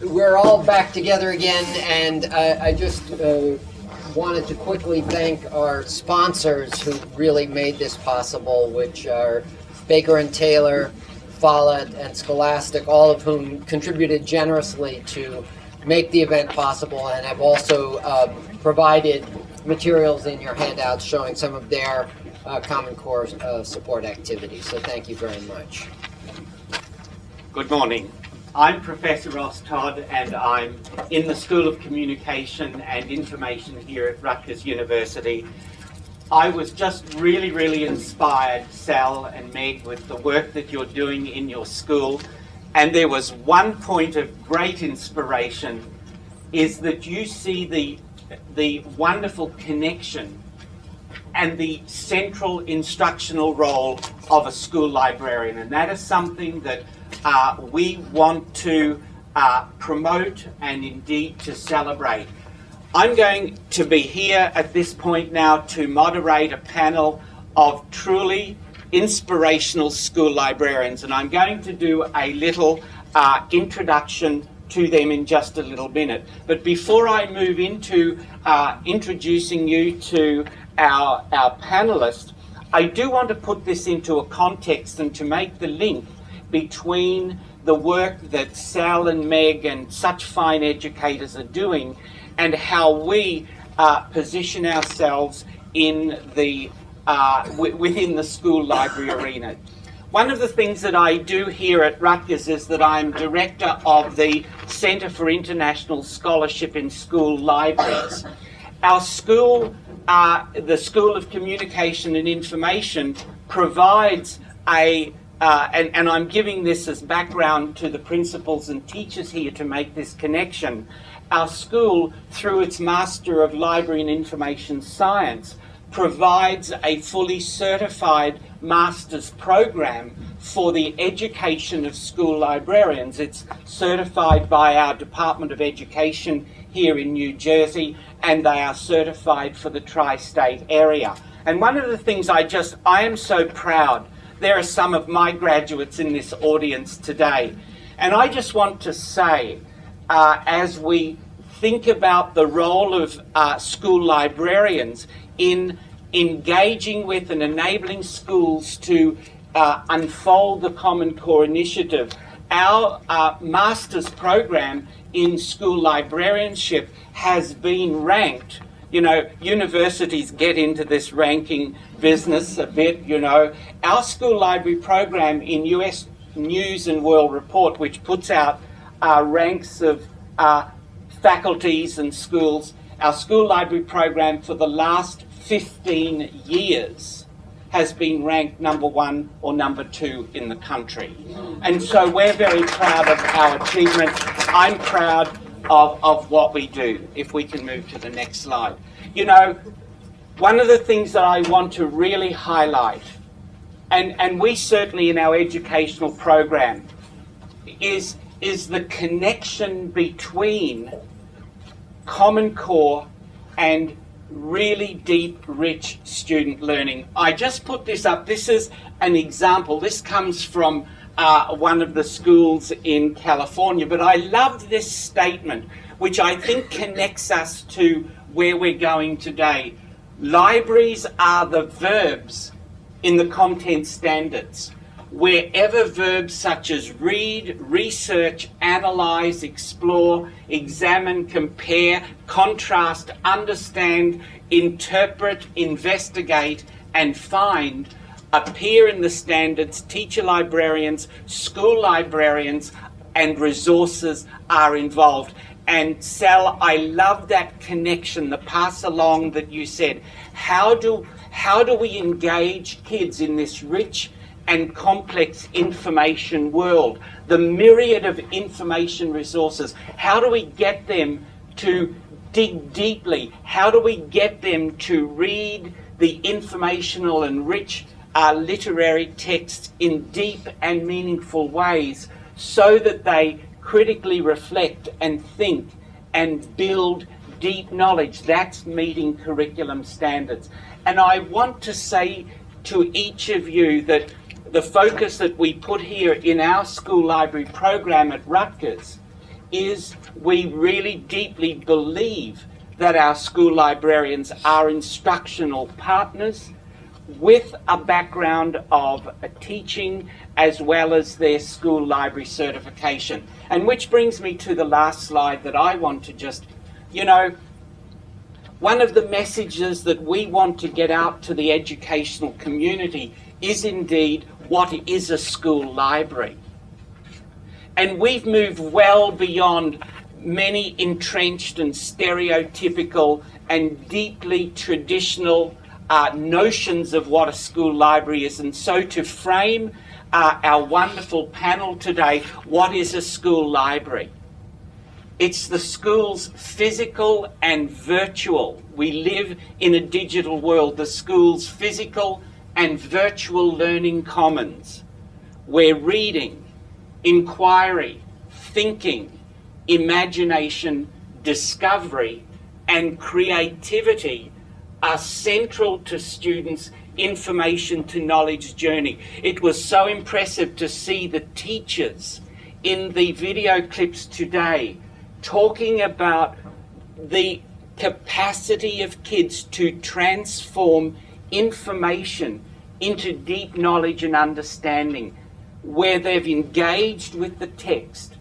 we're all back together again, and I just wanted to quickly thank our sponsors who really made this possible, which are Baker & Taylor, Follett, and Scholastic, all of whom contributed generously to make the event possible and have also provided materials in your handouts showing some of their Common Core support activities. So thank you very much. Good morning. I'm Professor Todd, and I'm in the School of Communication and Information here at Rutgers University. I was just really inspired, Sal and Meg, with the work that you're doing in your school. And there was one point of great inspiration, is that you see the wonderful connection and the central instructional role of a school librarian. And that is something that we want to promote and indeed to celebrate. I'm going to be here at this point now to moderate a panel of truly inspirational school librarians, and I'm going to do a little introduction to them in just a little minute. But before I move into introducing you to our panelists, I do want to put this into a context and to make the link between the work that Sal and Meg and such fine educators are doing and how we position ourselves in the within the school library arena. One of the things that I do here at Rutgers is that I'm director of the Centre for International Scholarship in School Libraries. Our school, the School of Communication and Information, provides and I'm giving this as background to the principals and teachers here to make this connection. Our school, through its Master of Library and Information Science, provides a fully certified master's program for the education of school librarians. It's certified by our Department of Education here in New Jersey, and they are certified for the tri-state area. And one of the things I am so proud, there are some of my graduates in this audience today, and I just want to say, as we think about the role of school librarians in engaging with and enabling schools to unfold the Common Core initiative, our master's program in school librarianship has been ranked. You know, universities get into this ranking business a bit, you know. Our school library program in US News and World Report, which puts out ranks of faculties and schools, our school library program for the last 15 years has been ranked number 1 or number 2 in the country. And so we're very proud of our achievement. I'm proud of what we do. If we can move to the next slide. You know, one of the things that I want to really highlight, and we certainly in our educational program, is the connection between Common Core and really deep, rich student learning. I just put this up. This is an example. This comes from one of the schools in California, but I love this statement, which I think connects us to where we're going today. Libraries are the verbs in the content standards. Wherever verbs such as read, research, analyze, explore, examine, compare, contrast, understand, interpret, investigate, and find appear in the standards, teacher librarians, school librarians, and resources are involved. And Sal, I love that connection, the pass along that you said. How do we engage kids in this rich and complex information world, the myriad of information resources? How do we get them to dig deeply? How do we get them to read the informational and rich literary texts in deep and meaningful ways so that they critically reflect and think and build deep knowledge? That's meeting curriculum standards. And I want to say to each of you that the focus that we put here in our school library program at Rutgers is we really deeply believe that our school librarians are instructional partners with a background of teaching as well as their school library certification. And which brings me to the last slide that I want to just, one of the messages that we want to get out to the educational community is indeed what is a school library. And we've moved well beyond many entrenched and stereotypical and deeply traditional notions of what a school library is. And so to frame our wonderful panel today, what is a school library? It's the school's physical and virtual. We live in a digital world. The school's physical and virtual learning commons, where reading, inquiry, thinking, imagination, discovery, and creativity are central to students' information to knowledge journey. It was so impressive to see the teachers in the video clips today talking about the capacity of kids to transform information into deep knowledge and understanding, where they've engaged with the text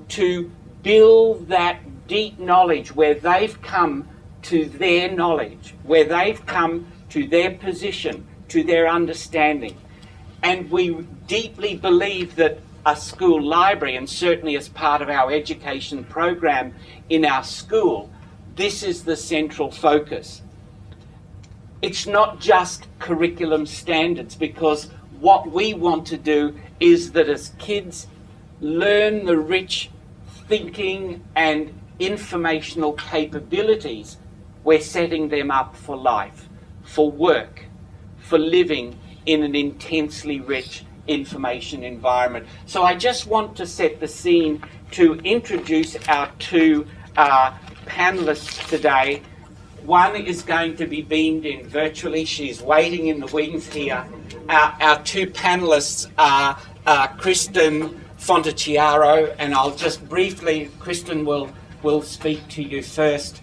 to build that deep knowledge, where they've come to their knowledge, where they've come to their position, to their understanding. And we deeply believe that a school library, and certainly as part of our education program in our school, this is the central focus. It's not just curriculum standards, because what we want to do is that as kids learn the rich thinking and informational capabilities, we're setting them up for life, for work, for living in an intensely rich information environment. So I just want to set the scene to introduce our two panelists today. One is going to be beamed in virtually. She's waiting in the wings here. Our two panelists are Kristin Fontichiaro, and I'll just briefly, Kristin will speak to you first.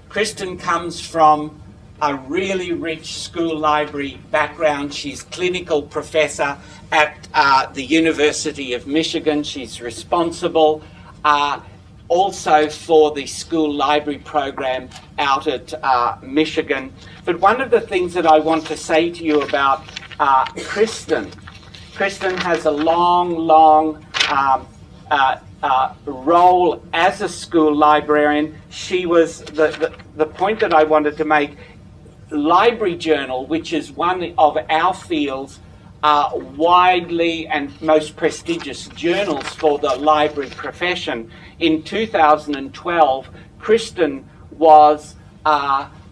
Kristin comes from a really rich school library background. She's clinical professor at the University of Michigan. She's responsible also for the school library program out at Michigan. But one of the things that I want to say to you about Kristin has a long role as a school librarian. She was, the point that I wanted to make, Library Journal, which is one of our field's widely and most prestigious journals for the library profession. In 2012, Kristin was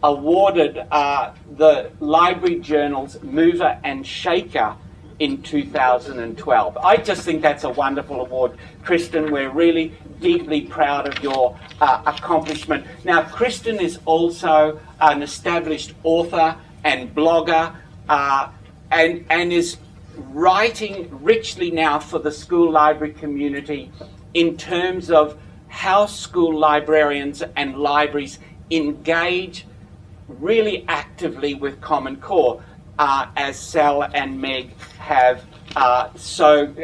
awarded the Library Journal's Mover and Shaker in 2012. I just think that's a wonderful award. Kristin, we're really deeply proud of your accomplishment. Now, Kristin is also an established author and blogger and is writing richly now for the school library community in terms of how school librarians and libraries engage really actively with Common Core, as Sal and Meg have so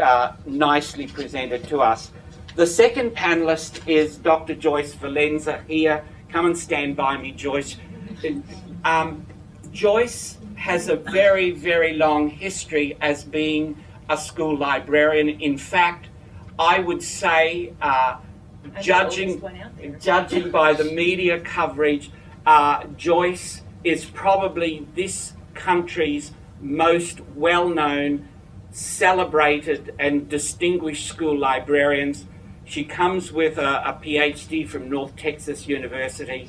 nicely presented to us. The second panelist is Dr. Joyce Valenza here. Come and stand by me, Joyce. Joyce has a very, very long history as being a school librarian. In fact, I would say, judging by the media coverage, Joyce is probably this country's most well-known, celebrated and distinguished school librarians. She comes with a PhD from North Texas University.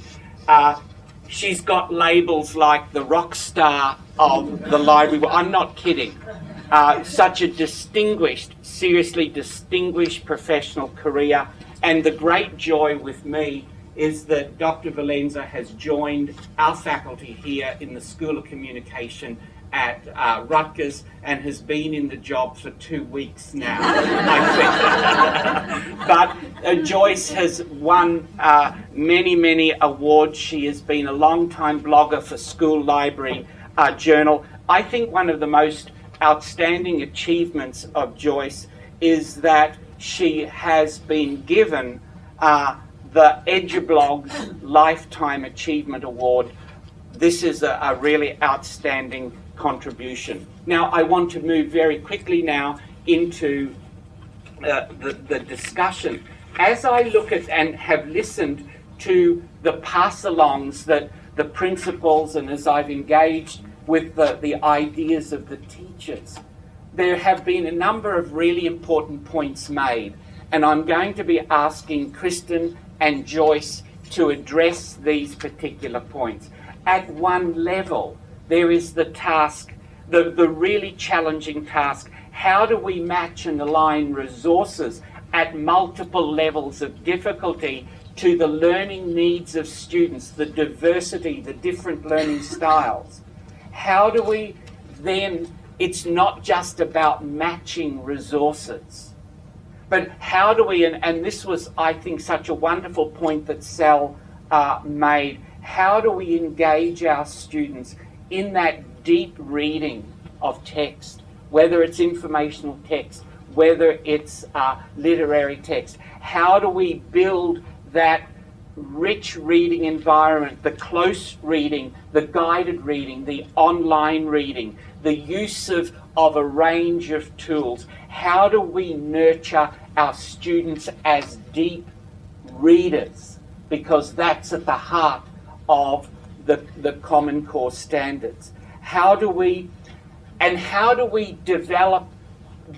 She's got labels like the rock star of the library. Well, I'm not kidding. Such a distinguished, seriously distinguished professional career. And the great joy with me is that Dr. Valenza has joined our faculty here in the School of Communication at Rutgers and has been in the job for 2 weeks now, I think. But Joyce has won many awards. She has been a long-time blogger for School Library Journal. I think one of the most outstanding achievements of Joyce is that she has been given the EduBlog's Lifetime Achievement Award. This is a really outstanding contribution. Now, I want to move very quickly now into the discussion. As I look at and have listened to the pass-alongs that the principals, and as I've engaged with the ideas of the teachers, there have been a number of really important points made. And I'm going to be asking Kristin and Joyce to address these particular points. At one level, there is the task, the really challenging task. How do we match and align resources at multiple levels of difficulty to the learning needs of students, the diversity, the different learning styles? How do we then, it's not just about matching resources, but how do we, and this was, I think, such a wonderful point that Sal made, how do we engage our students in that deep reading of text, whether it's informational text, whether it's literary text? How do we build that rich reading environment, the close reading, the guided reading, the online reading, the use of a range of tools? How do we nurture our students as deep readers? Because that's at the heart of the Common Core standards. How do we develop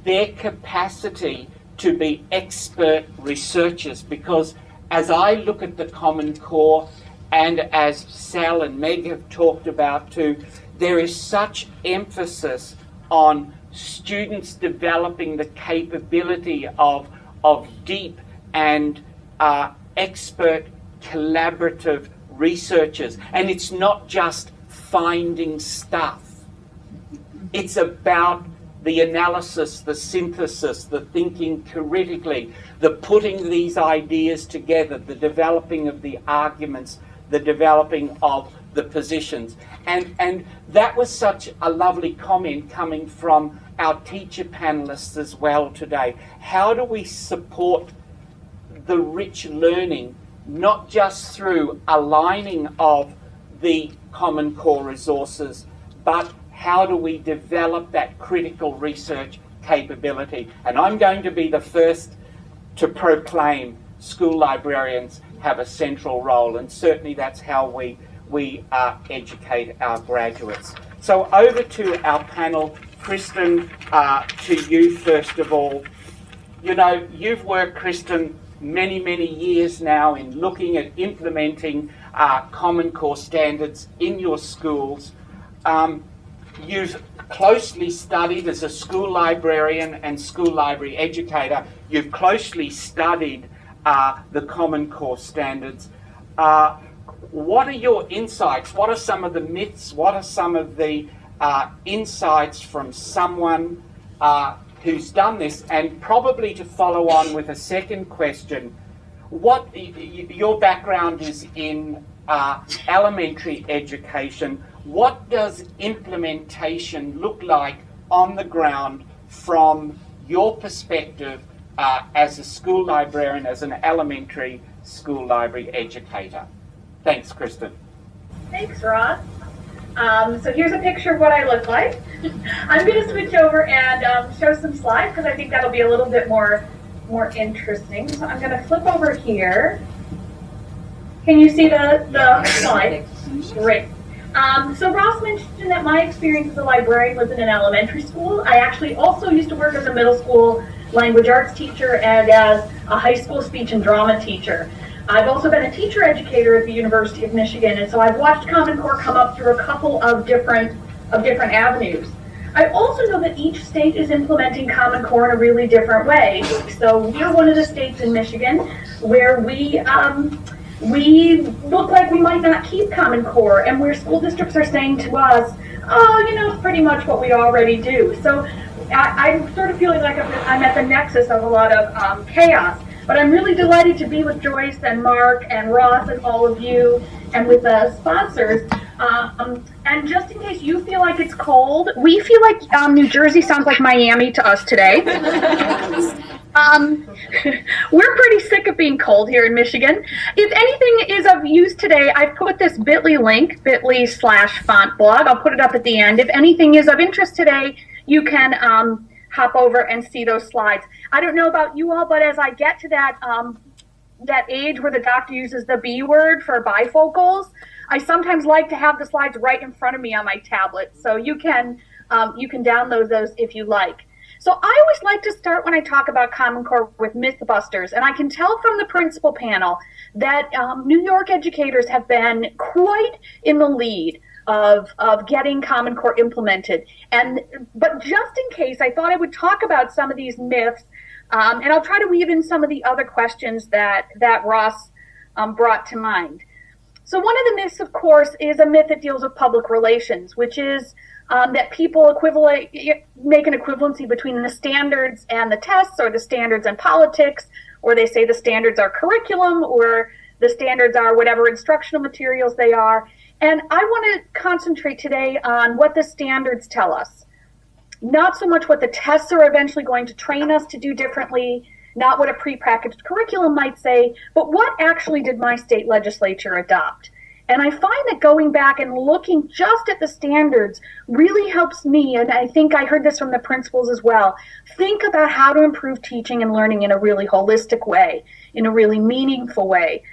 their capacity to be expert researchers? Because as I look at the Common Core, and as Sal and Meg have talked about too, there is such emphasis on students developing the capability of deep and expert collaborative researchers. And it's not just finding stuff. It's about the analysis, the synthesis, the thinking critically, the putting these ideas together, the developing of the arguments, the developing of the positions. And that was such a lovely comment coming from our teacher panelists as well today. How do we support the rich learning, not just through aligning of the Common Core resources, but how do we develop that critical research capability? And I'm going to be the first to proclaim school librarians have a central role, and certainly that's how we educate our graduates. So over to our panel. Kristin, to you first of all. You know, you've worked, Kristin, many years now in looking at implementing Common Core standards in your schools. You've closely studied as a school librarian and school library educator. You've closely studied the Common Core standards. What are your insights? What are some of the myths? What are some of the insights from someone who's done this? And probably to follow on with a second question, your background is in elementary education. What does implementation look like on the ground from your perspective as a school librarian, as an elementary school library educator? Thanks, Kristin. Thanks, Ross. So here's a picture of what I look like. I'm going to switch over and show some slides because I think that'll be a little bit more interesting. So I'm going to flip over here. Can you see the slide? Great. So Ross mentioned that my experience as a librarian was in an elementary school. I actually also used to work as a middle school language arts teacher and as a high school speech and drama teacher. I've also been a teacher educator at the University of Michigan, and so I've watched Common Core come up through a couple of different avenues. I also know that each state is implementing Common Core in a really different way. So we're one of the states in Michigan where we look like we might not keep Common Core, and where school districts are saying to us, oh, it's pretty much what we already do. So I'm sort of feeling like I'm at the nexus of a lot of chaos. But I'm really delighted to be with Joyce and Mark and Ross and all of you and with the sponsors. And just in case you feel like it's cold, we feel like New Jersey sounds like Miami to us today. We're pretty sick of being cold here in Michigan. If anything is of use today, I've put this bit.ly link, bit.ly/fontblog. I'll put it up at the end. If anything is of interest today, you can hop over and see those slides. I don't know about you all, but as I get to that age where the doctor uses the B word for bifocals, I sometimes like to have the slides right in front of me on my tablet. So you can download those if you like. So I always like to start when I talk about Common Core with Mythbusters, and I can tell from the principal panel that New York educators have been quite in the lead of getting Common Core implemented. But just in case, I thought I would talk about some of these myths, and I'll try to weave in some of the other questions that Ross brought to mind. So one of the myths, of course, is a myth that deals with public relations, which is that people make an equivalency between the standards and the tests, or the standards and politics, or they say the standards are curriculum, or the standards are whatever instructional materials they are. And I want to concentrate today on what the standards tell us. Not so much what the tests are eventually going to train us to do differently, not what a prepackaged curriculum might say, but what actually did my state legislature adopt? And I find that going back and looking just at the standards really helps me, and I think I heard this from the principals as well, think about how to improve teaching and learning in a really holistic way, in a really meaningful way.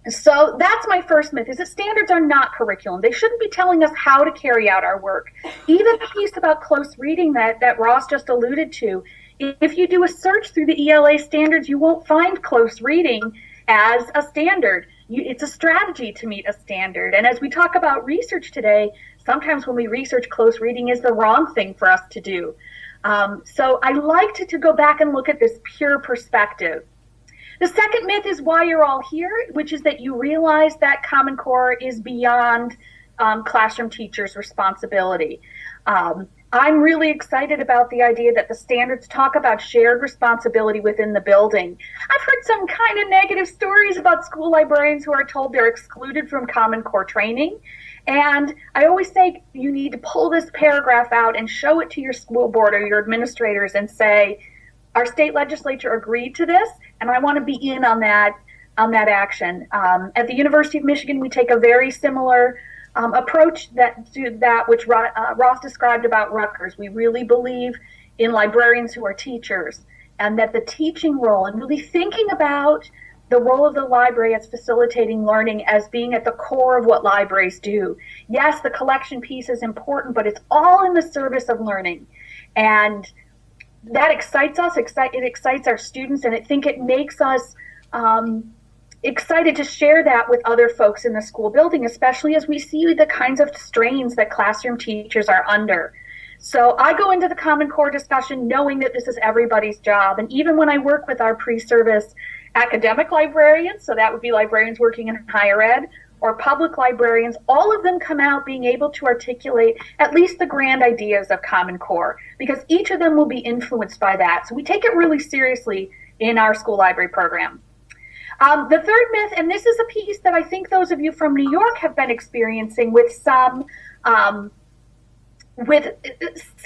So that's my first myth, is that standards are not curriculum. They shouldn't be telling us how to carry out our work. Even the piece about close reading that Ross just alluded to, if you do a search through the ELA standards, you won't find close reading as a standard. It's a strategy to meet a standard. And as we talk about research today, sometimes when we research, close reading is the wrong thing for us to do. So I like to go back and look at this pure perspective. The second myth is why you're all here, which is that you realize that Common Core is beyond classroom teachers' responsibility. I'm really excited about the idea that the standards talk about shared responsibility within the building. I've heard some kind of negative stories about school librarians who are told they're excluded from Common Core training. And I always say you need to pull this paragraph out and show it to your school board or your administrators and say, our state legislature agreed to this, and I want to be in on that action. At the University of Michigan, we take a very similar approach to that which Ross described about Rutgers. We really believe in librarians who are teachers, and that the teaching role and really thinking about the role of the library as facilitating learning as being at the core of what libraries do. Yes, the collection piece is important, but it's all in the service of learning. And that excites us, it excites our students, and I think it makes us excited to share that with other folks in the school building, especially as we see the kinds of strains that classroom teachers are under. So I go into the Common Core discussion knowing that this is everybody's job. And even when I work with our pre-service academic librarians, so that would be librarians working in higher ed, or public librarians, all of them come out being able to articulate at least the grand ideas of Common Core, because each of them will be influenced by that. So we take it really seriously in our school library program. The third myth, and this is a piece that I think those of you from New York have been experiencing with some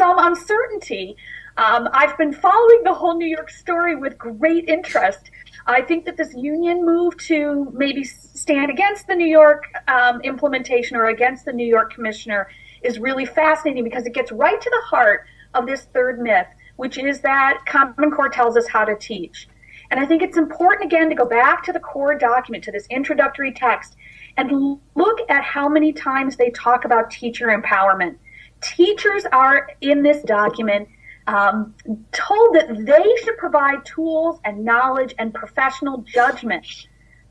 uncertainty. I've been following the whole New York story with great interest. I think that this union move to maybe stand against the New York implementation or against the New York commissioner is really fascinating, because it gets right to the heart of this third myth, which is that Common Core tells us how to teach. And I think it's important, again, to go back to the core document, to this introductory text, and look at how many times they talk about teacher empowerment. Teachers are, in this document, told that they should provide tools and knowledge and professional judgment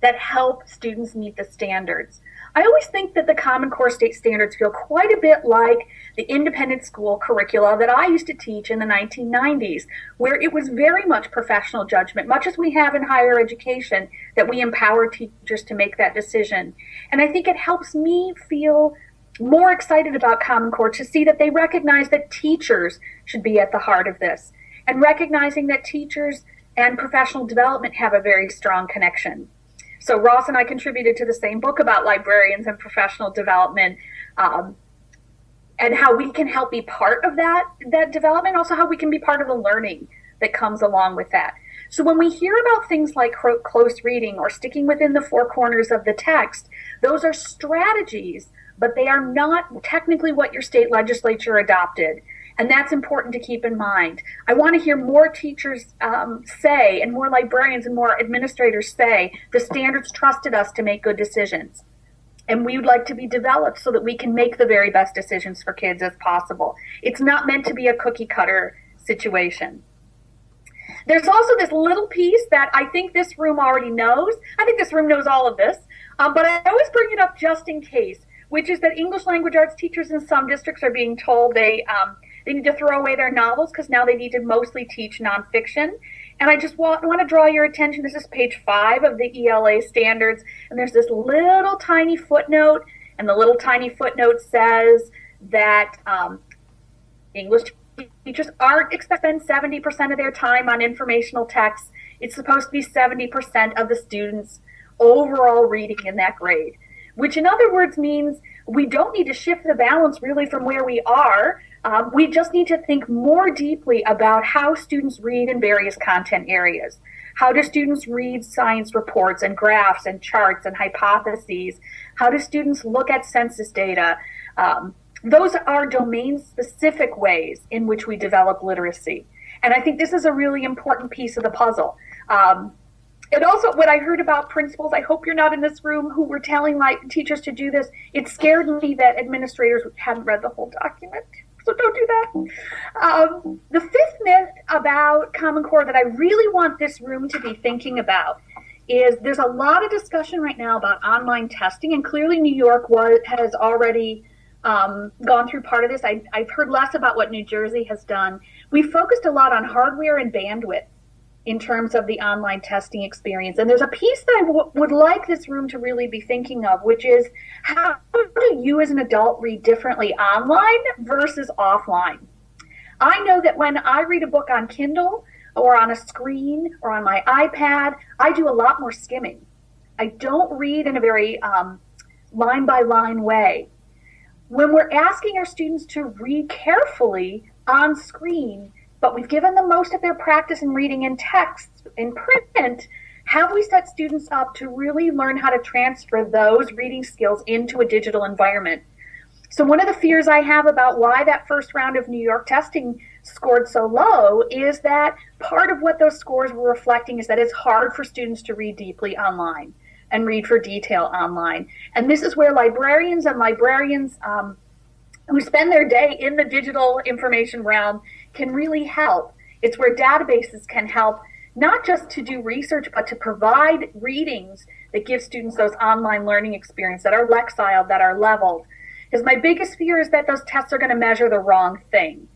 that help students meet the standards. I always think that the Common Core state standards feel quite a bit like the independent school curricula that I used to teach in the 1990s, where it was very much professional judgment, much as we have in higher education, that we empower teachers to make that decision. And I think it helps me feel more excited about Common Core to see that they recognize that teachers should be at the heart of this, and recognizing that teachers and professional development have a very strong connection. So Ross and I contributed to the same book about librarians and professional development, and how we can help be part of that development, also how we can be part of the learning that comes along with that. So when we hear about things like close reading or sticking within the four corners of the text, those are strategies, but they are not technically what your state legislature adopted. And that's important to keep in mind. I want to hear more teachers say, and more librarians and more administrators say, the standards trusted us to make good decisions. And we would like to be developed so that we can make the very best decisions for kids as possible. It's not meant to be a cookie cutter situation. There's also this little piece that I think this room already knows. I think this room knows all of this, but I always bring it up just in case, which is that English language arts teachers in some districts are being told they need to throw away their novels because now they need to mostly teach nonfiction. And I just want to draw your attention. This is page 5 of the ELA standards. And there's this little tiny footnote. And the little tiny footnote says that English teachers aren't expected to spend 70% of their time on informational texts. It's supposed to be 70% of the students' overall reading in that grade, which in other words means we don't need to shift the balance really from where we are. We just need to think more deeply about how students read in various content areas. How do students read science reports and graphs and charts and hypotheses? How do students look at census data? Those are domain-specific ways in which we develop literacy. And I think this is a really important piece of the puzzle. And also, when I heard about principals, I hope you're not in this room, who were telling teachers to do this, it scared me that administrators hadn't read the whole document. So don't do that. The fifth myth about Common Core that I really want this room to be thinking about is there's a lot of discussion right now about online testing, and clearly New York has already gone through part of this. I've heard less about what New Jersey has done. We focused a lot on hardware and bandwidth in terms of the online testing experience. And there's a piece that I would like this room to really be thinking of, which is how do you as an adult read differently online versus offline? I know that when I read a book on Kindle or on a screen or on my iPad, I do a lot more skimming. I don't read in a very line by line way. When we're asking our students to read carefully on screen, but we've given them most of their practice in reading in text, in print, have we set students up to really learn how to transfer those reading skills into a digital environment? So one of the fears I have about why that first round of New York testing scored so low is that part of what those scores were reflecting is that it's hard for students to read deeply online and read for detail online. And this is where librarians who spend their day in the digital information realm can really help. It's where databases can help, not just to do research, but to provide readings that give students those online learning experiences that are lexiled, that are leveled. Because my biggest fear is that those tests are going to measure the wrong thing.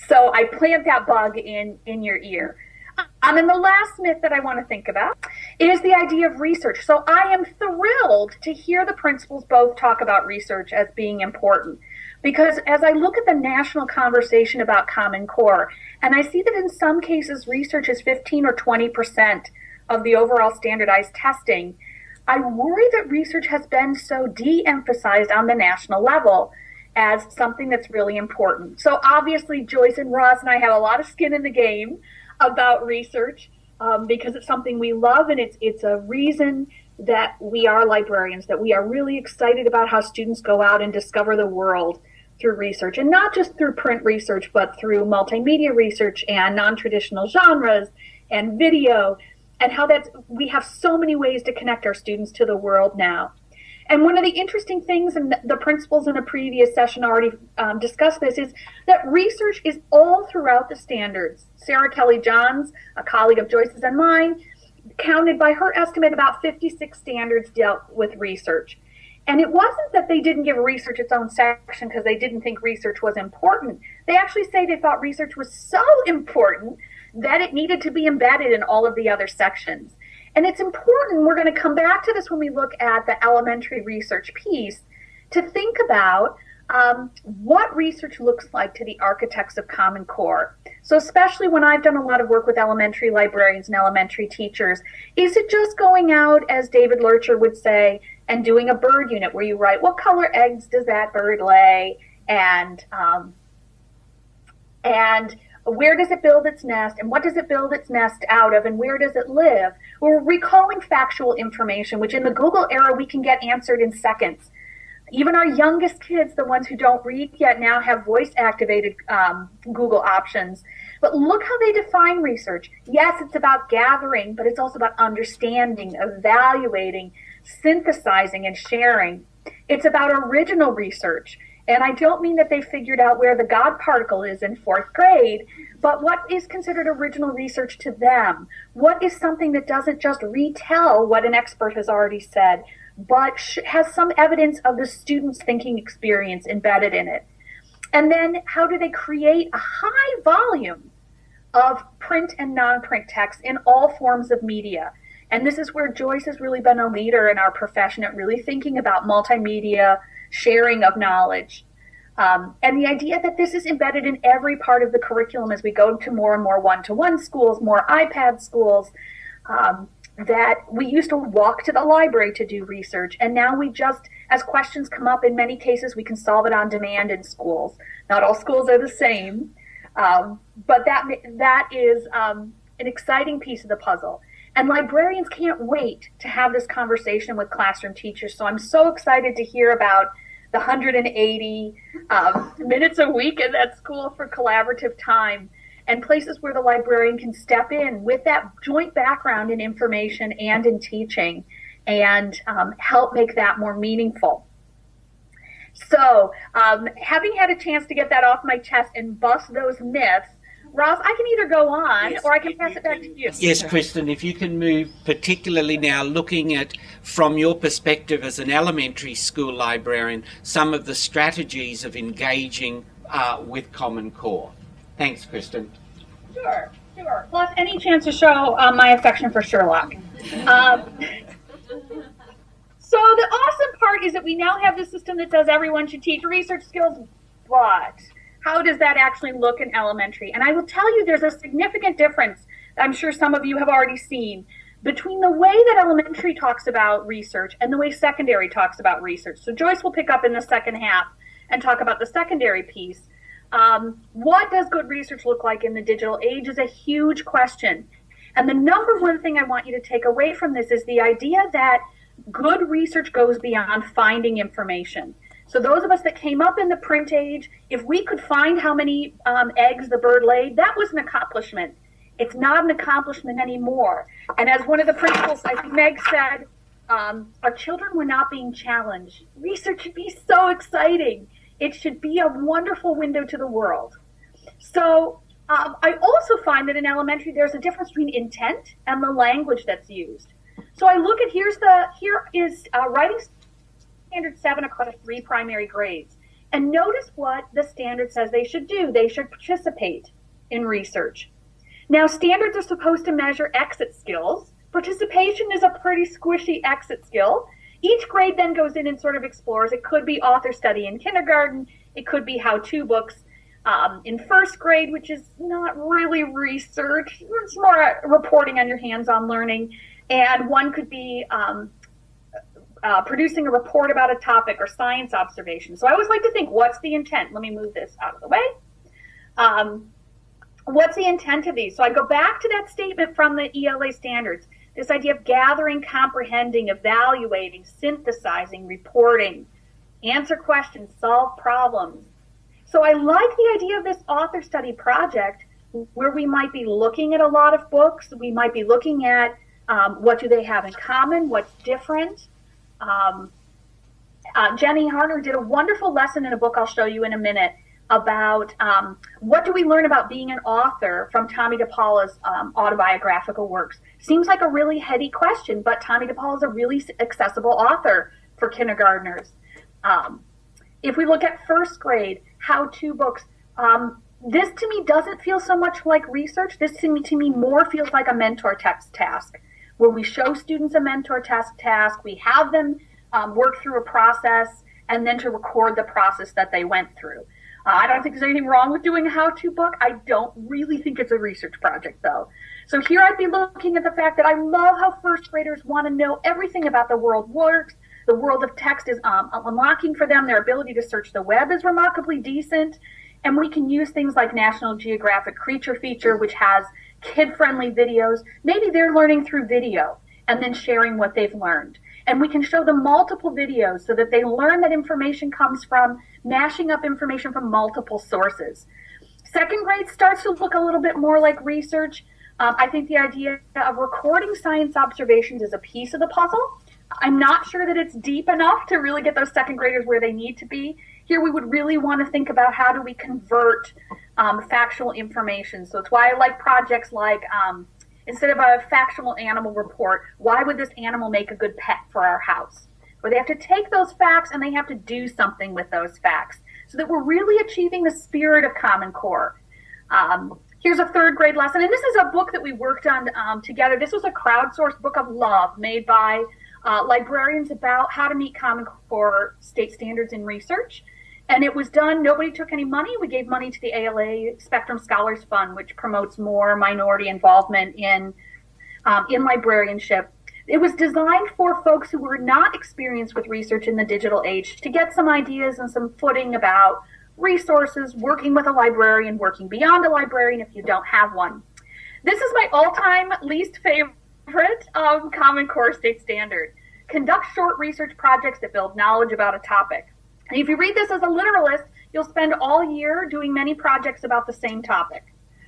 So I plant that bug in your ear. And then the last myth that I want to think about is the idea of research. So I am thrilled to hear the principals both talk about research as being important. Because as I look at the national conversation about Common Core, and I see that in some cases research is 15 or 20% of the overall standardized testing, I worry that research has been so de-emphasized on the national level as something that's really important. So obviously Joyce and Ross and I have a lot of skin in the game about research because it's something we love, and it's a reason that we are librarians, that we are really excited about how students go out and discover the world through research, and not just through print research, but through multimedia research and non-traditional genres and video, and how we have so many ways to connect our students to the world now. And one of the interesting things, and the principals in a previous session already discussed this, is that research is all throughout the standards. Sarah Kelly-Johns, a colleague of Joyce's and mine, counted by her estimate about 56 standards dealt with research. And it wasn't that they didn't give research its own section because they didn't think research was important. They actually say they thought research was so important that it needed to be embedded in all of the other sections. And it's important, we're going to come back to this when we look at the elementary research piece, to think about what research looks like to the architects of Common Core. So especially when I've done a lot of work with elementary librarians and elementary teachers, is it just going out, as David Lurcher would say, and doing a bird unit where you write, what color eggs does that bird lay? And where does it build its nest? And what does it build its nest out of? And where does it live? We're recalling factual information, which in the Google era, we can get answered in seconds. Even our youngest kids, the ones who don't read yet, now have voice-activated Google options. But look how they define research. Yes, it's about gathering, but it's also about understanding, evaluating, synthesizing, and sharing. It's about original research. And I don't mean that they figured out where the God particle is in 4th grade, but what is considered original research to them? What is something that doesn't just retell what an expert has already said, but has some evidence of the student's thinking experience embedded in it? And then how do they create a high volume of print and non-print text in all forms of media? And this is where Joyce has really been a leader in our profession at really thinking about multimedia, sharing of knowledge. And the idea that this is embedded in every part of the curriculum as we go to more and more one-to-one schools, more iPad schools, that we used to walk to the library to do research, and now we just, as questions come up, in many cases we can solve it on demand in schools. Not all schools are the same, but that is an exciting piece of the puzzle. And librarians can't wait to have this conversation with classroom teachers, so I'm so excited to hear about the 180 minutes a week in that school for collaborative time, and places where the librarian can step in with that joint background in information and in teaching and help make that more meaningful. So having had a chance to get that off my chest and bust those myths, Ross, I can either go on or I can pass it back to you. Yes, Kristin, if you can move, particularly now looking at, from your perspective as an elementary school librarian, some of the strategies of engaging with Common Core. Thanks, Kristin. Sure. Plus, any chance to show my affection for Sherlock. So the awesome part is that we now have this system that says everyone should teach research skills, but how does that actually look in elementary? And I will tell you there's a significant difference, I'm sure some of you have already seen, between the way that elementary talks about research and the way secondary talks about research. So Joyce will pick up in the second half and talk about the secondary piece. What does good research look like in the digital age is a huge question. And the number one thing I want you to take away from this is the idea that good research goes beyond finding information. So those of us that came up in the print age, if we could find how many eggs the bird laid, that was an accomplishment. It's not an accomplishment anymore. And as one of the principals, I think Meg said, our children were not being challenged. Research should be so exciting. It should be a wonderful window to the world. So I also find that in elementary, there's a difference between intent and the language that's used. So I look at, here is writing standard 7 across 3 primary grades. And notice what the standard says they should do. They should participate in research. Now, standards are supposed to measure exit skills. Participation is a pretty squishy exit skill. Each grade then goes in and sort of explores. It could be author study in kindergarten. It could be how-to books in first grade, which is not really research. It's more reporting on your hands-on learning. And one could be producing a report about a topic or science observation. So I always like to think, what's the intent? Let me move this out of the way. What's the intent of these? So I go back to that statement from the ELA standards, this idea of gathering, comprehending, evaluating, synthesizing, reporting, answer questions, solve problems. So I like the idea of this author study project where we might be looking at a lot of books. We might be looking at what do they have in common, what's different. Jenny Harner did a wonderful lesson in a book I'll show you in a minute about what do we learn about being an author from Tommy DePaula's autobiographical works. Seems like a really heady question, but Tommy DePaula is a really accessible author for kindergartners. If we look at first grade, how-to books, this to me doesn't feel so much like research. This to me more feels like a mentor text task, where we show students a mentor task, we have them work through a process, and then to record the process that they went through. I don't think there's anything wrong with doing a how-to book. I don't really think it's a research project, though. So here I'd be looking at the fact that I love how first graders want to know everything about the world works. The world of text is unlocking for them. Their ability to search the web is remarkably decent. And we can use things like National Geographic Creature Feature, which has kid-friendly videos. Maybe they're learning through video and then sharing what they've learned. And we can show them multiple videos so that they learn that information comes from mashing up information from multiple sources. Second grade starts to look a little bit more like research. I think the idea of recording science observations is a piece of the puzzle. I'm not sure that it's deep enough to really get those second graders where they need to be. Here we would really want to think about how do we convert factual information. So it's why I like projects like instead of a factual animal report, why would this animal make a good pet for our house? Where they have to take those facts and they have to do something with those facts so that we're really achieving the spirit of Common Core. Here's a third grade lesson, and this is a book that we worked on together. This was a crowdsourced book of love made by librarians about how to meet Common Core state standards in research. And it was done, nobody took any money. We gave money to the ALA Spectrum Scholars Fund, which promotes more minority involvement in librarianship. It was designed for folks who were not experienced with research in the digital age to get some ideas and some footing about resources, working with a librarian, working beyond a librarian if you don't have one. This is my all-time least favorite Common Core state standard. Conduct short research projects that build knowledge about a topic. And if you read this as a literalist, you'll spend all year doing many projects about the same topic.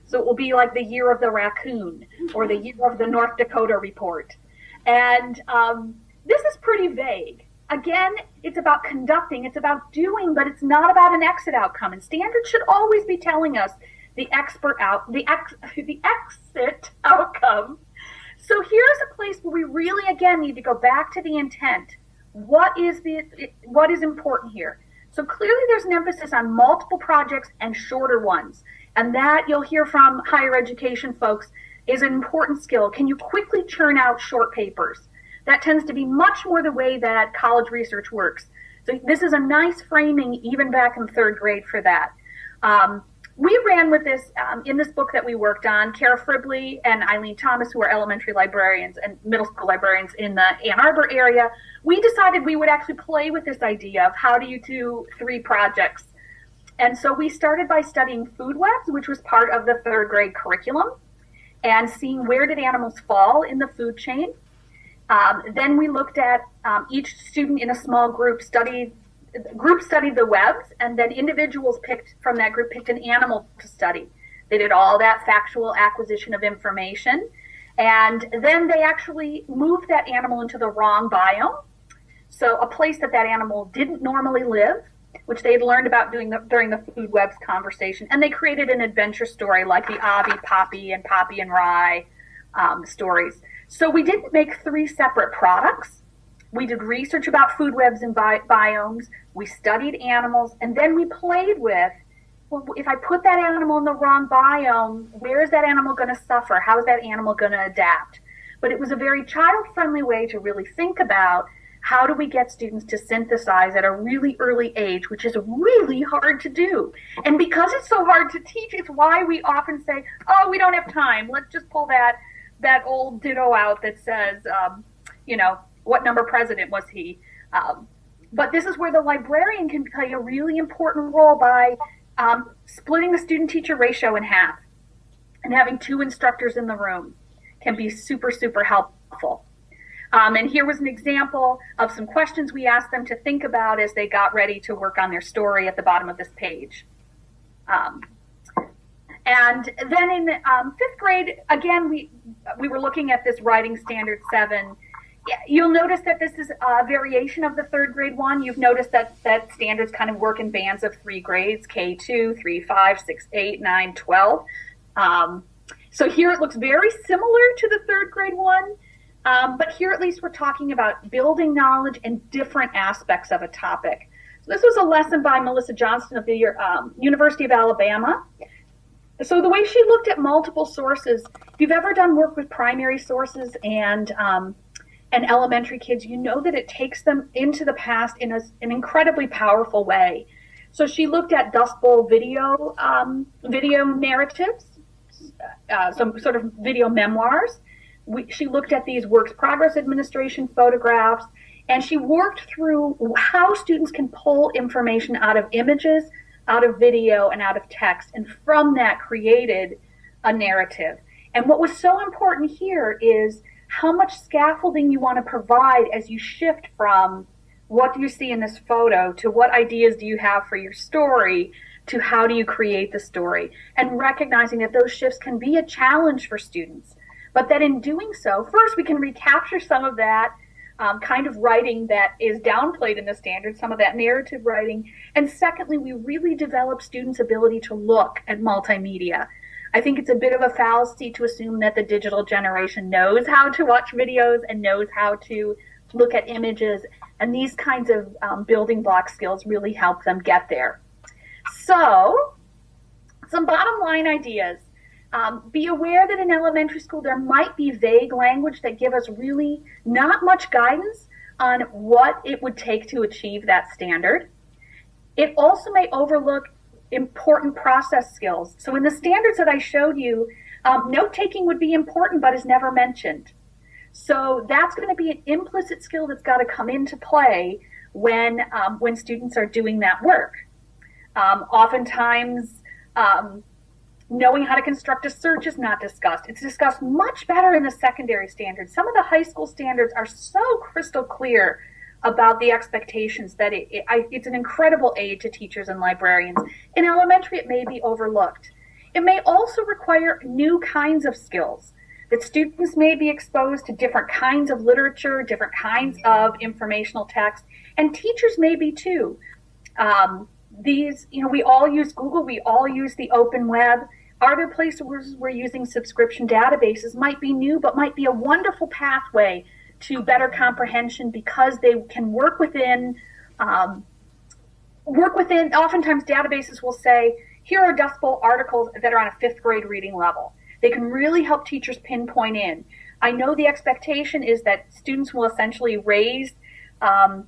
So it will be like the year of the raccoon or the year of the North Dakota report. And this is pretty vague. Again, it's about conducting, it's about doing, but it's not about an exit outcome. And standards should always be telling us the exit outcome. So here's a place where we really, again, need to go back to the intent. What is important here? So clearly there's an emphasis on multiple projects and shorter ones. And that, you'll hear from higher education folks, is an important skill. Can you quickly churn out short papers? That tends to be much more the way that college research works. So this is a nice framing even back in third grade for that. We ran with this in this book that we worked on. Kara Fribley and Eileen Thomas, who are elementary librarians and middle school librarians in the Ann Arbor area, we decided we would actually play with this idea of how do you do 3 projects. And so we started by studying food webs, which was part of the third grade curriculum, and seeing where did animals fall in the food chain. Then we looked at each student in a small group studied the webs, and then individuals from that group picked an animal to study. They did all that factual acquisition of information, and then they actually moved that animal into the wrong biome, so a place that animal didn't normally live, which they had learned about during the food webs conversation, and they created an adventure story like the Avi, Poppy, and Rye stories. So we didn't make 3 separate products. We did research about food webs and biomes. We studied animals, and then we played with, well, if I put that animal in the wrong biome, where is that animal going to suffer? How is that animal going to adapt? But it was a very child-friendly way to really think about how do we get students to synthesize at a really early age, which is really hard to do. And because it's so hard to teach, it's why we often say, oh, we don't have time. Let's just pull that old ditto out that says, what number president was he? But this is where the librarian can play a really important role by splitting the student-teacher ratio in half and having 2 instructors in the room can be super, super helpful. And here was an example of some questions we asked them to think about as they got ready to work on their story at the bottom of this page. And then in 5th grade, again, we were looking at this writing standard 7. You'll notice that this is a variation of the third grade one. You've noticed that standards kind of work in bands of 3 grades, K2, 3, 5, 6, 8, 9, 12. So here it looks very similar to the third grade one, but here at least we're talking about building knowledge in different aspects of a topic. So this was a lesson by Melissa Johnston of the University of Alabama. So the way she looked at multiple sources, if you've ever done work with primary sources and and elementary kids, you know that it takes them into the past in an incredibly powerful way. So she looked at Dust Bowl video narratives, some sort of video memoirs. She looked at these Works Progress Administration photographs, and she worked through how students can pull information out of images, out of video, and out of text, and from that created a narrative. And what was so important here is how much scaffolding you want to provide as you shift from what do you see in this photo to what ideas do you have for your story to how do you create the story, and recognizing that those shifts can be a challenge for students. But that in doing so, first we can recapture some of that kind of writing that is downplayed in the standards, some of that narrative writing. And secondly, we really develop students' ability to look at multimedia. I think it's a bit of a fallacy to assume that the digital generation knows how to watch videos and knows how to look at images. And these kinds of building block skills really help them get there. So, some bottom line ideas. Be aware that in elementary school there might be vague language that give us really not much guidance on what it would take to achieve that standard. It also may overlook important process skills. So in the standards that I showed you, note-taking would be important but is never mentioned. So that's going to be an implicit skill that's got to come into play when students are doing that work. Oftentimes, knowing how to construct a search is not discussed. It's discussed much better in the secondary standards. Some of the high school standards are so crystal clear about the expectations that it's an incredible aid to teachers and librarians. In elementary, it may be overlooked. It may also require new kinds of skills, that students may be exposed to different kinds of literature, different kinds of informational text, and teachers may be too. We all use Google, we all use the open web. Are there places where we're using subscription databases? Might be new, but might be a wonderful pathway to better comprehension because they can work within, oftentimes databases will say, here are Dust Bowl articles that are on a 5th grade reading level. They can really help teachers pinpoint in. I know the expectation is that students will essentially raise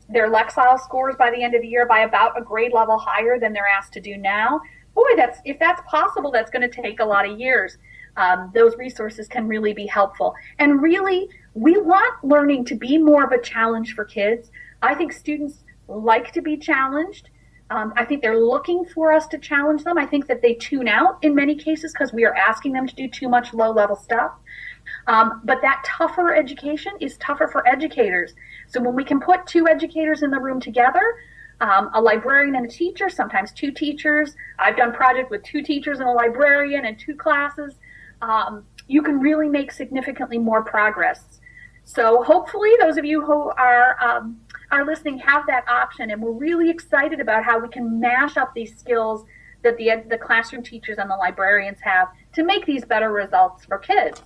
their Lexile scores by the end of the year by about a grade level higher than they're asked to do now. Boy, if that's possible, that's going to take a lot of years. Those resources can really be helpful. And really, we want learning to be more of a challenge for kids. I think students like to be challenged. I think they're looking for us to challenge them. I think that they tune out in many cases because we are asking them to do too much low-level stuff. But that tougher education is tougher for educators. So when we can put 2 educators in the room together, a librarian and a teacher, sometimes 2 teachers. I've done projects with 2 teachers and a librarian and 2 classes. You can really make significantly more progress. So hopefully those of you who are listening have that option, and we're really excited about how we can mash up these skills that the classroom teachers and the librarians have to make these better results for kids.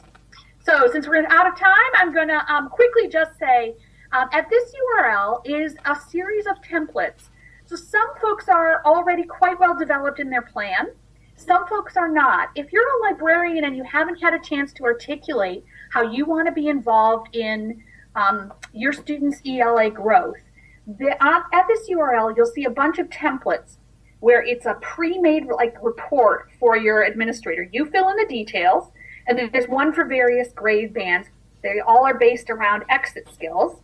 So since we're out of time, I'm going to quickly just say, at this URL is a series of templates. So some folks are already quite well developed in their plan. Some folks are not. If you're a librarian and you haven't had a chance to articulate how you want to be involved in your students' ELA growth, at this URL, you'll see a bunch of templates where it's a pre-made report for your administrator. You fill in the details, and then there's one for various grade bands. They all are based around exit skills.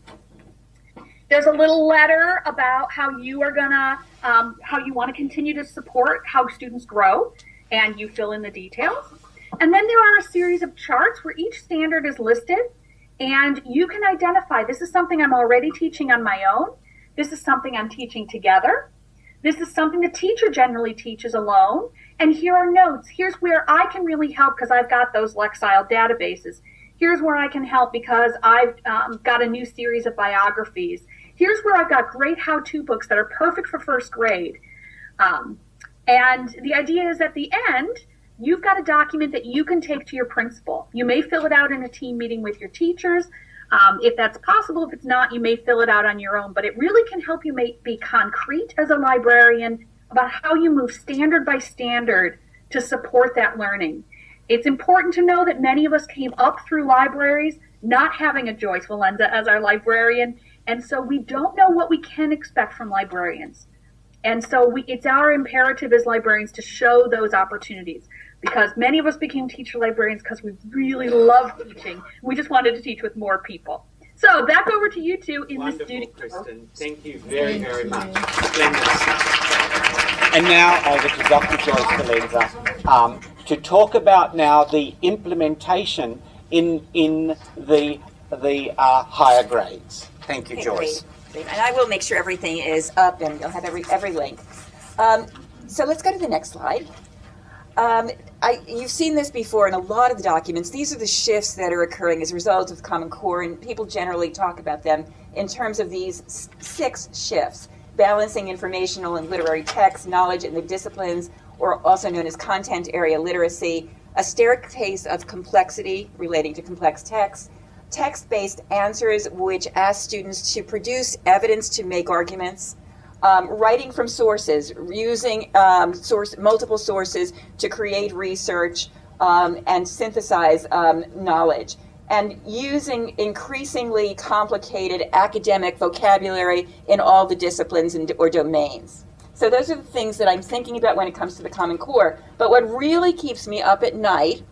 There's a little letter about how you are gonna, how you want to continue to support how students grow, and you fill in the details. And then there are a series of charts where each standard is listed, and you can identify, this is something I'm already teaching on my own. This is something I'm teaching together. This is something the teacher generally teaches alone. And here are notes. Here's where I can really help because I've got those Lexile databases. Here's where I can help because I've got a new series of biographies. Here's where I've got great how-to books that are perfect for 1st grade. And the idea is at the end, you've got a document that you can take to your principal. You may fill it out in a team meeting with your teachers. If that's possible, if it's not, you may fill it out on your own. But it really can help you be concrete as a librarian about how you move standard by standard to support that learning. It's important to know that many of us came up through libraries not having a Joyce Valenza as our librarian. And so we don't know what we can expect from librarians. And so it's our imperative as librarians to show those opportunities, because many of us became teacher librarians because we really love teaching. We just wanted to teach with more people. So back over to you two in Wonderful, the studio. Kristin. Thank you very, very much. Splendid. And now over to Dr. Joyce Valenza to talk about now the implementation in the higher grades. Thank you, Joyce. Great. And I will make sure everything is up and you'll have every link. So let's go to the next slide. You've seen this before in a lot of the documents. These are the shifts that are occurring as a result of Common Core, and people generally talk about them in terms of these 6 shifts: balancing informational and literary text, knowledge in the disciplines, or also known as content area literacy, a staircase of complexity relating to complex text, text-based answers which ask students to produce evidence to make arguments, writing from sources, using multiple sources to create research and synthesize knowledge, and using increasingly complicated academic vocabulary in all the disciplines or domains. So those are the things that I'm thinking about when it comes to the Common Core. But what really keeps me up at night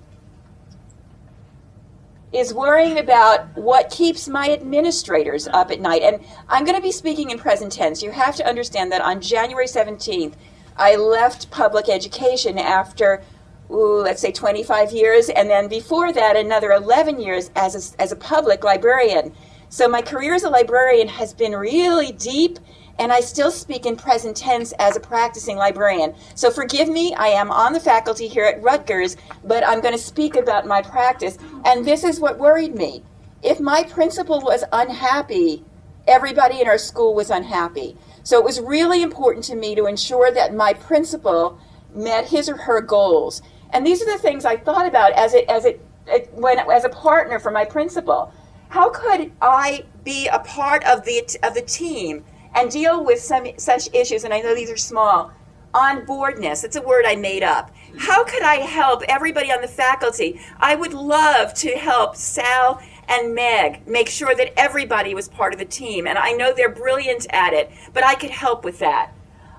is worrying about what keeps my administrators up at night. And I'm going to be speaking in present tense. You have to understand that on January 17th, I left public education after, let's say 25 years, and then before that, another 11 years as a public librarian. So my career as a librarian has been really deep, and I still speak in present tense as a practicing librarian. So forgive me, I am on the faculty here at Rutgers, but I'm going to speak about my practice. And this is what worried me. If my principal was unhappy, everybody in our school was unhappy. So it was really important to me to ensure that my principal met his or her goals. And these are the things I thought about as a partner for my principal. How could I be a part of the team and deal with such issues, and I know these are small, onboardness, it's a word I made up. How could I help everybody on the faculty? I would love to help Sal and Meg make sure that everybody was part of the team, and I know they're brilliant at it, but I could help with that.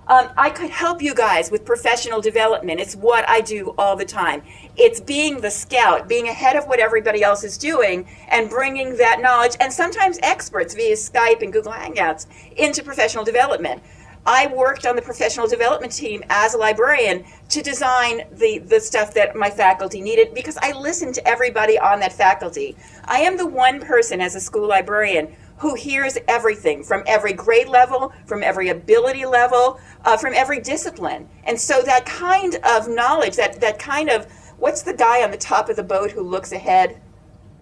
I could help you guys with professional development. It's what I do all the time. It's being the scout, being ahead of what everybody else is doing and bringing that knowledge, and sometimes experts via Skype and Google Hangouts, into professional development. I worked on the professional development team as a librarian to design the stuff that my faculty needed, because I listened to everybody on that faculty. I am the one person as a school librarian who hears everything from every grade level, from every ability level, from every discipline. And so that kind of knowledge, that kind of, what's the guy on the top of the boat who looks ahead?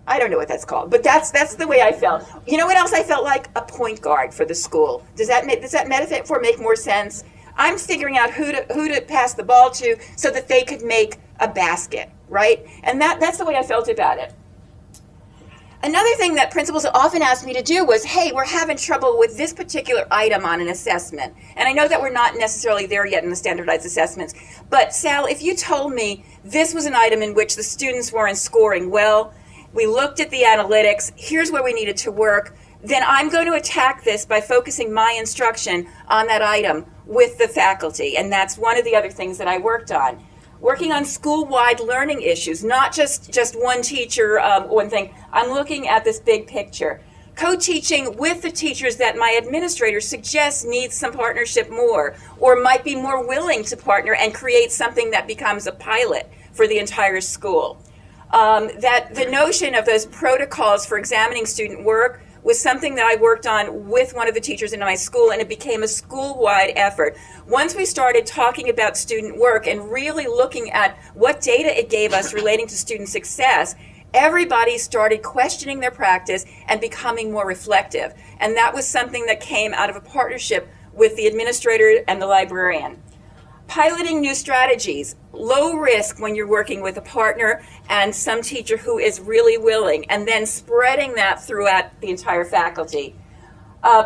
I don't know what that's called, but that's the way I felt. You know what else I felt like? A point guard for the school. Does that metaphor make more sense? I'm figuring out who to pass the ball to so that they could make a basket, right? And that's the way I felt about it. Another thing that principals often asked me to do was, hey, we're having trouble with this particular item on an assessment. And I know that we're not necessarily there yet in the standardized assessments. But Sal, if you told me this was an item in which the students weren't scoring well, we looked at the analytics, here's where we needed to work, then I'm going to attack this by focusing my instruction on that item with the faculty. And that's one of the other things that I worked on. Working on school-wide learning issues, not just one teacher, one thing. I'm looking at this big picture. Co-teaching with the teachers that my administrator suggests needs some partnership more, or might be more willing to partner and create something that becomes a pilot for the entire school. That the notion of those protocols for examining student work was something that I worked on with one of the teachers in my school, and it became a school-wide effort. Once we started talking about student work and really looking at what data it gave us relating to student success, everybody started questioning their practice and becoming more reflective. And that was something that came out of a partnership with the administrator and the librarian. Piloting new strategies, low risk when you're working with a partner and some teacher who is really willing, and then spreading that throughout the entire faculty.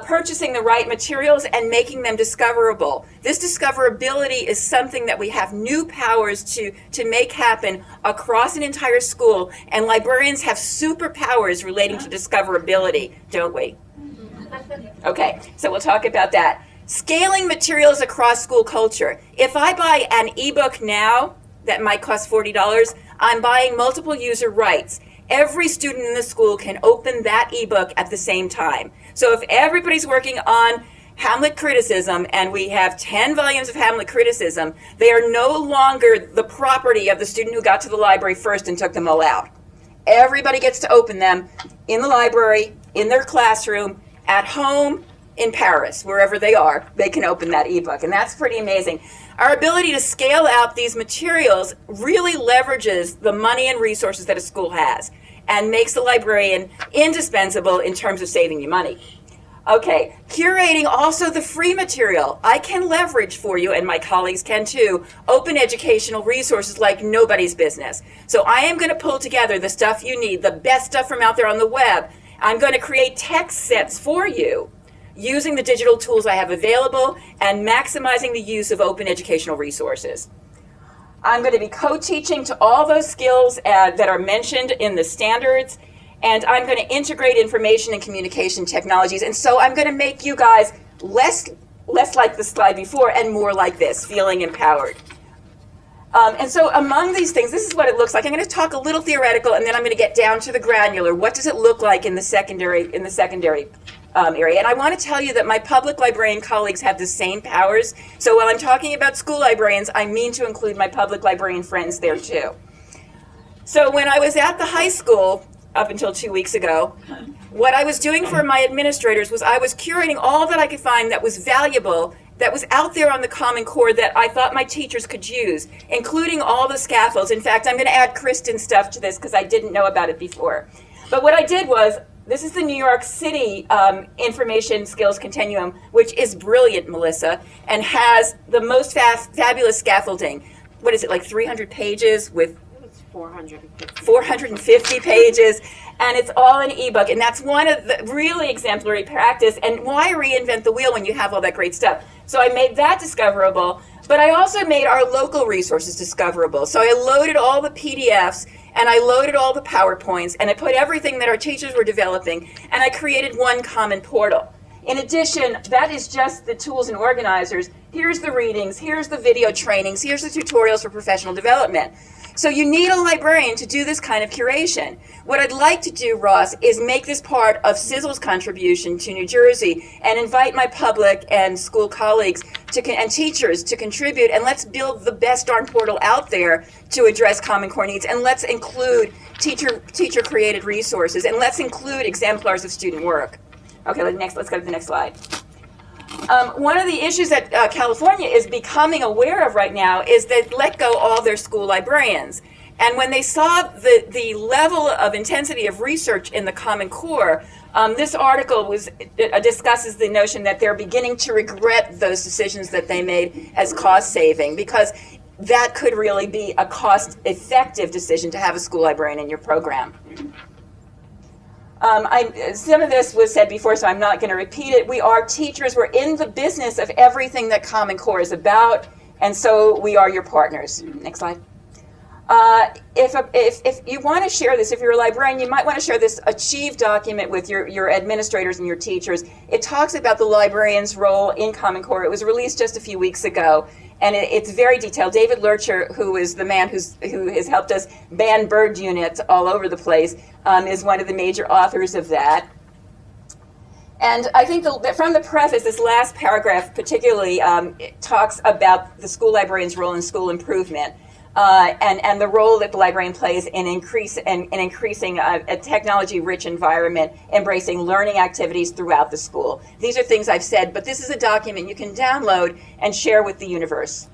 purchasing the right materials and making them discoverable. This discoverability is something that we have new powers to make happen across an entire school, and librarians have superpowers relating to discoverability, don't we? Okay, so we'll talk about that. Scaling materials across school culture. If I buy an ebook now that might cost $40, I'm buying multiple user rights. Every student in the school can open that ebook at the same time. So if everybody's working on Hamlet criticism and we have 10 volumes of Hamlet criticism, they are no longer the property of the student who got to the library first and took them all out. Everybody gets to open them in the library, in their classroom, at home, in Paris, wherever they are, they can open that ebook, and that's pretty amazing. Our ability to scale out these materials really leverages the money and resources that a school has and makes the librarian indispensable in terms of saving you money. Okay, curating also the free material. I can leverage for you, and my colleagues can too, open educational resources like nobody's business. So I am going to pull together the stuff you need, the best stuff from out there on the web. I'm going to create text sets for you using the digital tools I have available and maximizing the use of open educational resources. I'm going to be co-teaching to all those skills that are mentioned in the standards, and I'm going to integrate information and communication technologies. And so I'm going to make you guys less like the slide before and more like this, feeling empowered. And so among these things, this is what it looks like. I'm going to talk a little theoretical, and then I'm going to get down to the granular. What does it look like in the secondary area? And I want to tell you that my public librarian colleagues have the same powers. So while I'm talking about school librarians, I mean to include my public librarian friends there too. So when I was at the high school, up until 2 weeks ago, what I was doing for my administrators was I was curating all that I could find that was valuable, that was out there on the Common Core that I thought my teachers could use, including all the scaffolds. In fact, I'm going to add Kristin stuff to this because I didn't know about it before. But what I did was, this is the New York City Information Skills Continuum, which is brilliant, Melissa, and has the most fabulous scaffolding. What is it, like 300 pages with 450 pages, and it's all an ebook, and that's one of the really exemplary practice. And why reinvent the wheel when you have all that great stuff? So I made that discoverable, but I also made our local resources discoverable. So I loaded all the PDFs, and I loaded all the PowerPoints, and I put everything that our teachers were developing, and I created one common portal. In addition, that is just the tools and organizers. Here's the readings, here's the video trainings, here's the tutorials for professional development. So you need a librarian to do this kind of curation. What I'd like to do, Ross, is make this part of CiSSL's contribution to New Jersey and invite my public and school colleagues and teachers to contribute, and let's build the best darn portal out there to address Common Core needs, and let's include teacher-created resources, and let's include exemplars of student work. Okay, let's go to the next slide. One of the issues that California is becoming aware of right now is they let go all their school librarians. And when they saw the level of intensity of research in the Common Core, this article discusses the notion that they're beginning to regret those decisions that they made as cost saving, because that could really be a cost-effective decision to have a school librarian in your program. Some of this was said before, so I'm not going to repeat it. We are teachers. We're in the business of everything that Common Core is about, and so we are your partners. Next slide. If you want to share this, if you're a librarian, you might want to share this Achieve document with your administrators and your teachers. It talks about the librarian's role in Common Core. It was released just a few weeks ago, and it's very detailed. David Lurcher, who is the man who has helped us ban bird units all over the place, is one of the major authors of that. And I think from the preface, this last paragraph particularly it talks about the school librarian's role in school improvement. And the role that the librarian plays in increasing a technology-rich environment, embracing learning activities throughout the school. These are things I've said, but this is a document you can download and share with the universe.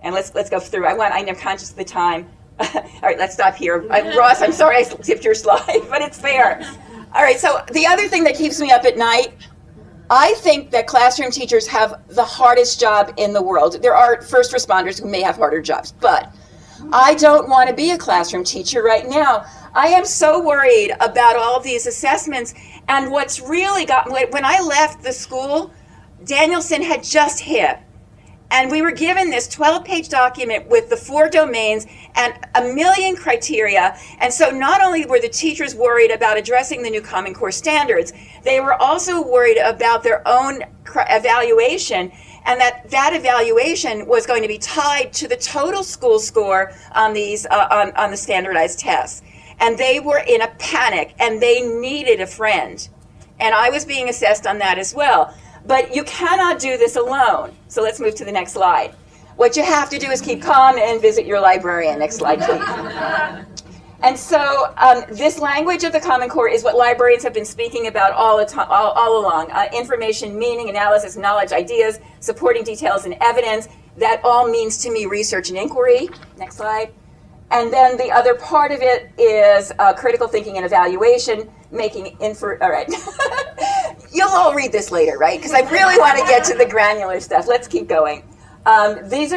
And let's go through. I'm conscious of the time. All right, let's stop here. Ross, I'm sorry I skipped your slide, but it's there. All right, so the other thing that keeps me up at night, I think that classroom teachers have the hardest job in the world. There are first responders who may have harder jobs, but I don't want to be a classroom teacher right now. I am so worried about all of these assessments. And what's really got, when I left the school, Danielson had just hit. And we were given this 12-page document with the 4 domains and a million criteria. And so not only were the teachers worried about addressing the new Common Core standards, they were also worried about their own evaluation, and that evaluation was going to be tied to the total school score on these on the standardized tests. And they were in a panic, and they needed a friend. And I was being assessed on that as well. But you cannot do this alone. So let's move to the next slide. What you have to do is keep calm and visit your librarian. Next slide, please. And so this language of the Common Core is what librarians have been speaking about all along. Information, meaning, analysis, knowledge, ideas, supporting details, and evidence. That all means to me research and inquiry. Next slide. And then the other part of it is critical thinking and evaluation, making all right. You'll all read this later, right? Because I really want to get to the granular stuff. Let's keep going. These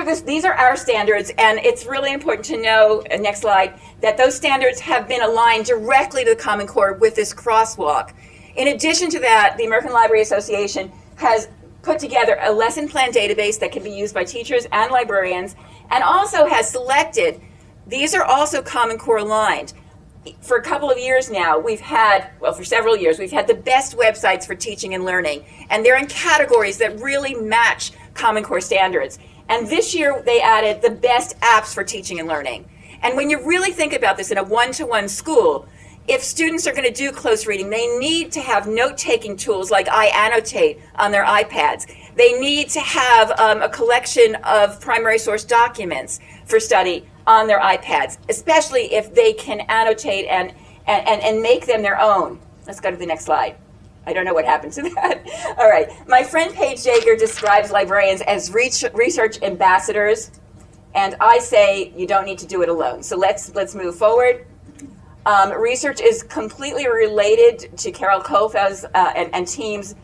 are our standards, and it's really important to know, next slide, that those standards have been aligned directly to the Common Core with this crosswalk. In addition to that, the American Library Association has put together a lesson plan database that can be used by teachers and librarians, and also has selected, these are also Common Core aligned. For a couple of years now, for several years, we've had the best websites for teaching and learning, and they're in categories that really match Common Core standards. And this year, they added the best apps for teaching and learning. And when you really think about this in a one-to-one school, if students are going to do close reading, they need to have note-taking tools like iAnnotate on their iPads. They need to have a collection of primary source documents for study on their iPads, especially if they can annotate and make them their own. Let's go to the next slide. I don't know what happened to that. All right. My friend Paige Jaeger describes librarians as research ambassadors, and I say you don't need to do it alone. So let's move forward. Research is completely related to Carol Kofau's and team's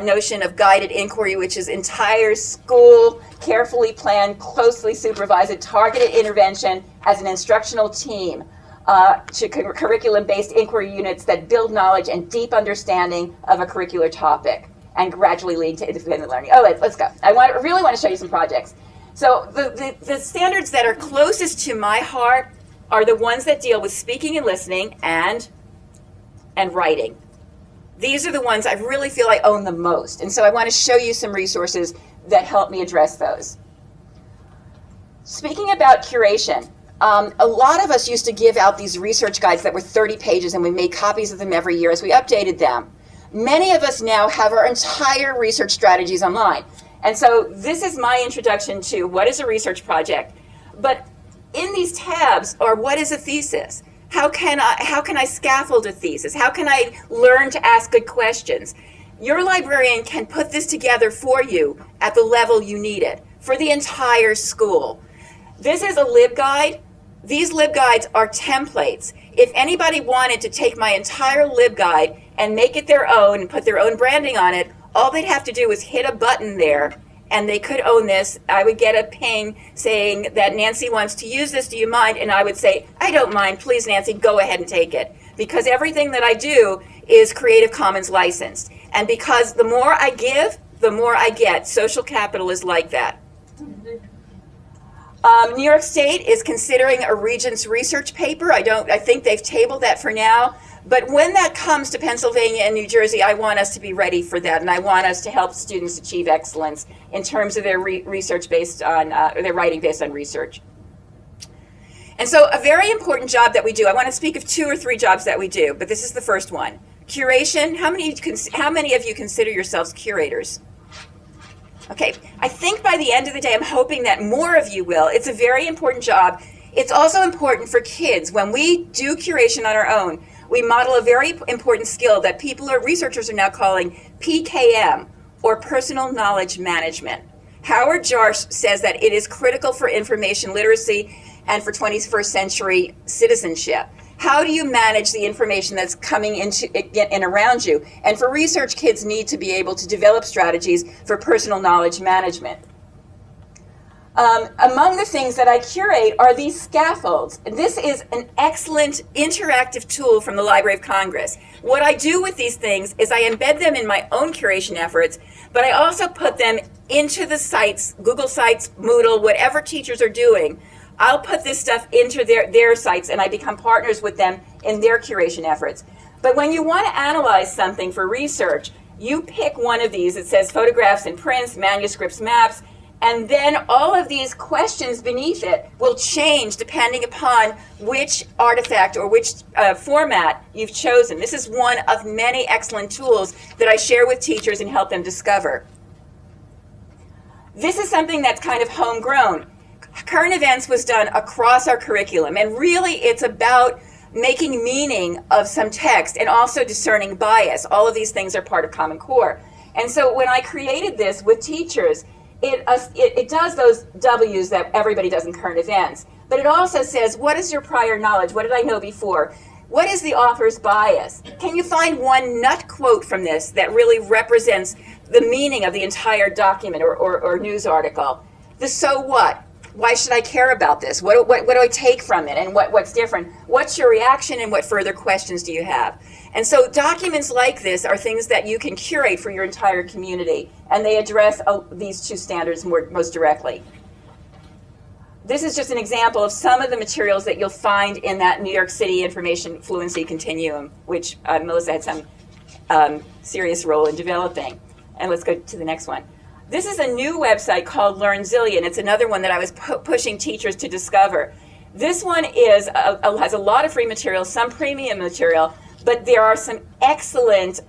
notion of guided inquiry, which is entire school, carefully planned, closely supervised, targeted intervention as an instructional team to curriculum-based inquiry units that build knowledge and deep understanding of a curricular topic and gradually lead to independent learning. Oh, let's go. I really want to show you some projects. So the standards that are closest to my heart are the ones that deal with speaking and listening and writing. These are the ones I really feel I own the most. And so I want to show you some resources that help me address those. Speaking about curation, a lot of us used to give out these research guides that were 30 pages, and we made copies of them every year as we updated them. Many of us now have our entire research strategies online. And so this is my introduction to what is a research project. But in these tabs are what is a thesis? How can I scaffold a thesis? How can I learn to ask good questions? Your librarian can put this together for you at the level you need it for the entire school. This is a LibGuide. These LibGuides are templates. If anybody wanted to take my entire LibGuide and make it their own and put their own branding on it, all they'd have to do is hit a button there and they could own this. I would get a ping saying that Nancy wants to use this, do you mind? And I would say, I don't mind, please Nancy, go ahead and take it. Because everything that I do is Creative Commons licensed. And because the more I give, the more I get. Social capital is like that. New York State is considering a Regents research paper. I think they've tabled that for now. But when that comes to Pennsylvania and New Jersey, I want us to be ready for that, and I want us to help students achieve excellence in terms of their research based on, or their writing based on research. And so a very important job that we do, I want to speak of 2 or 3 jobs that we do, but this is the first one. Curation. How many of you consider yourselves curators? Okay, I think by the end of the day, I'm hoping that more of you will. It's a very important job. It's also important for kids. When we do curation on our own, we model a very important skill that researchers are now calling PKM, or personal knowledge management. Howard Jarsch says that it is critical for information literacy and for 21st century citizenship. How do you manage the information that's coming into and around you? And for research, kids need to be able to develop strategies for personal knowledge management. Among the things that I curate are these scaffolds. This is an excellent interactive tool from the Library of Congress. What I do with these things is I embed them in my own curation efforts, but I also put them into the sites, Google Sites, Moodle, whatever teachers are doing. I'll put this stuff into their sites, and I become partners with them in their curation efforts. But when you want to analyze something for research, you pick one of these. It says photographs and prints, manuscripts, maps, and then all of these questions beneath it will change depending upon which artifact or which format you've chosen. This is one of many excellent tools that I share with teachers and help them discover. This is something that's kind of homegrown. Current events was done across our curriculum, and really it's about making meaning of some text and also discerning bias. All of these things are part of Common Core. And so when I created this with teachers, it does those W's that everybody does in current events. But it also says, what is your prior knowledge? What did I know before? What is the author's bias? Can you find one nut quote from this that really represents the meaning of the entire document or news article? The so what? Why should I care about this? What do I take from it, and what's different? What's your reaction, and what further questions do you have? And so documents like this are things that you can curate for your entire community, and they address these two standards most directly. This is just an example of some of the materials that you'll find in that New York City Information Fluency Continuum, which Melissa had some serious role in developing. And let's go to the next one. This is a new website called LearnZillion. It's another one that I was pushing teachers to discover. This one has a lot of free material, some premium material, but there are some excellent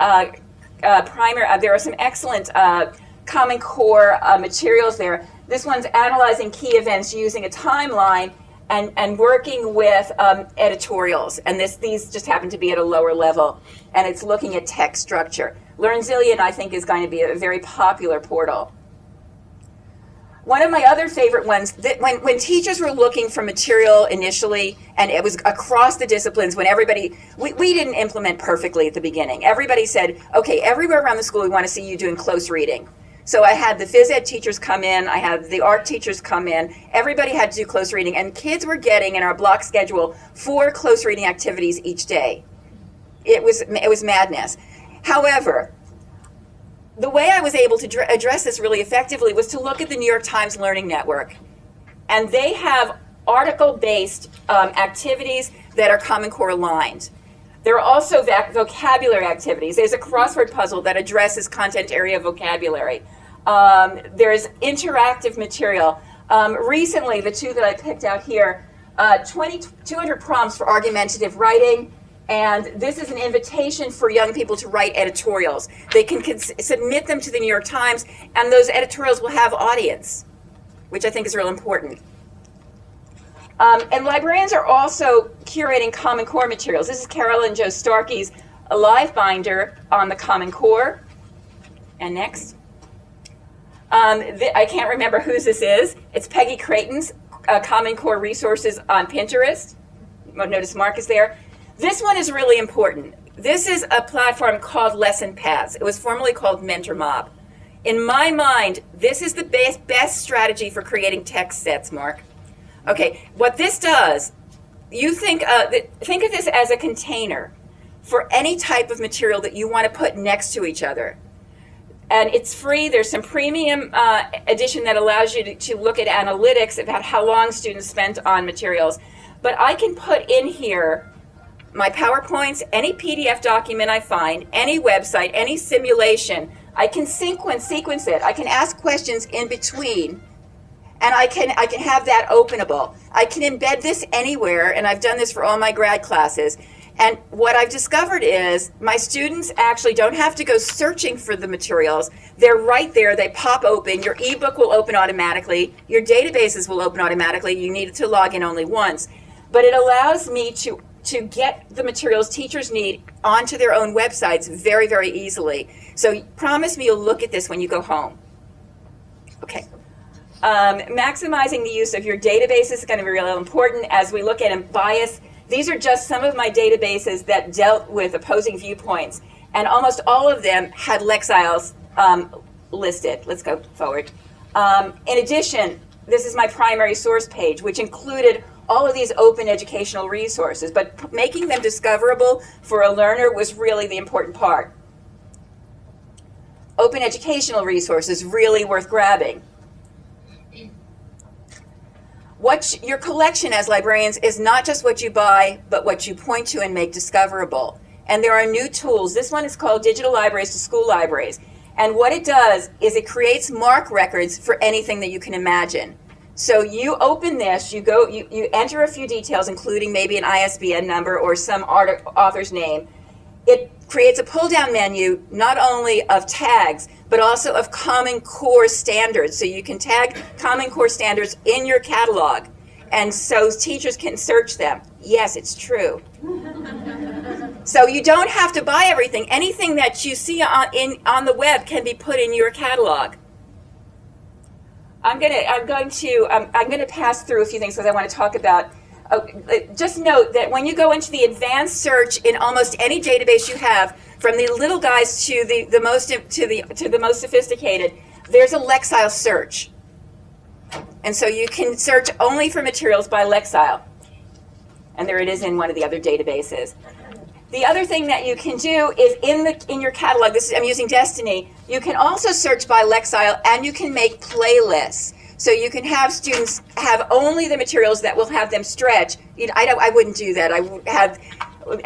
Common Core materials there. This one's analyzing key events using a timeline and working with editorials. And these just happen to be at a lower level. And it's looking at text structure. LearnZillion, I think, is going to be a very popular portal. One of my other favorite ones, that when teachers were looking for material initially, and it was across the disciplines, when we didn't implement perfectly at the beginning. Everybody said, okay, everywhere around the school we want to see you doing close reading. So I had the phys ed teachers come in, I had the art teachers come in, everybody had to do close reading, and kids were getting in our block schedule 4 close reading activities each day. It was madness. However, the way I was able to address this really effectively was to look at the New York Times Learning Network. And they have article-based activities that are Common Core aligned. There are also vocabulary activities. There's a crossword puzzle that addresses content area vocabulary. There's interactive material. Recently, the two that I picked out here, 200 prompts for argumentative writing. And this is an invitation for young people to write editorials. They can submit them to the New York Times, and those editorials will have audience, which I think is real important. And librarians are also curating Common Core materials. This is Carol and Joe Starkey's Live Binder on the Common Core. And next. I can't remember whose this is. It's Peggy Creighton's Common Core resources on Pinterest. Notice Mark is there. This one is really important. This is a platform called Lesson Paths. It was formerly called Mentor Mob. In my mind, this is the best strategy for creating text sets, Mark. Okay, what this does, you think of this as a container for any type of material that you want to put next to each other. And it's free. There's some premium edition that allows you to look at analytics about how long students spent on materials. But I can put in here my PowerPoints, any PDF document I find, any website, any simulation. I can sequence it. I can ask questions in between, and I can have that openable. I can embed this anywhere, and I've done this for all my grad classes. And what I've discovered is my students actually don't have to go searching for the materials. They're right there. They pop open. Your ebook will open automatically. Your databases will open automatically. You need to log in only once. But it allows me to get the materials teachers need onto their own websites very, very easily. So promise me you'll look at this when you go home. Okay. Maximizing the use of your database is going to be really important as we look at bias. These are just some of my databases that dealt with opposing viewpoints, and almost all of them had Lexiles listed. Let's go forward. In addition, this is my primary source page, which included all of these open educational resources, but making them discoverable for a learner was really the important part. Open educational resources really worth grabbing. Your collection as librarians is not just what you buy, but what you point to and make discoverable. And there are new tools. This one is called Digital Libraries to School Libraries. And what it does is it creates MARC records for anything that you can imagine. So you open this, you enter a few details, including maybe an ISBN number or some author's name. It creates a pull-down menu not only of tags, but also of Common Core standards. So you can tag Common Core standards in your catalog, and so teachers can search them. Yes, it's true. So you don't have to buy everything. Anything that you see on the web can be put in your catalog. I'm going to pass through a few things because I want to talk about. Just note that when you go into the advanced search in almost any database you have, from the little guys to the most sophisticated, there's a Lexile search, and so you can search only for materials by Lexile, and there it is in one of the other databases. The other thing that you can do is in your catalog. I'm using Destiny. You can also search by Lexile, and you can make playlists. So you can have students have only the materials that will have them stretch. I wouldn't do that. I would have,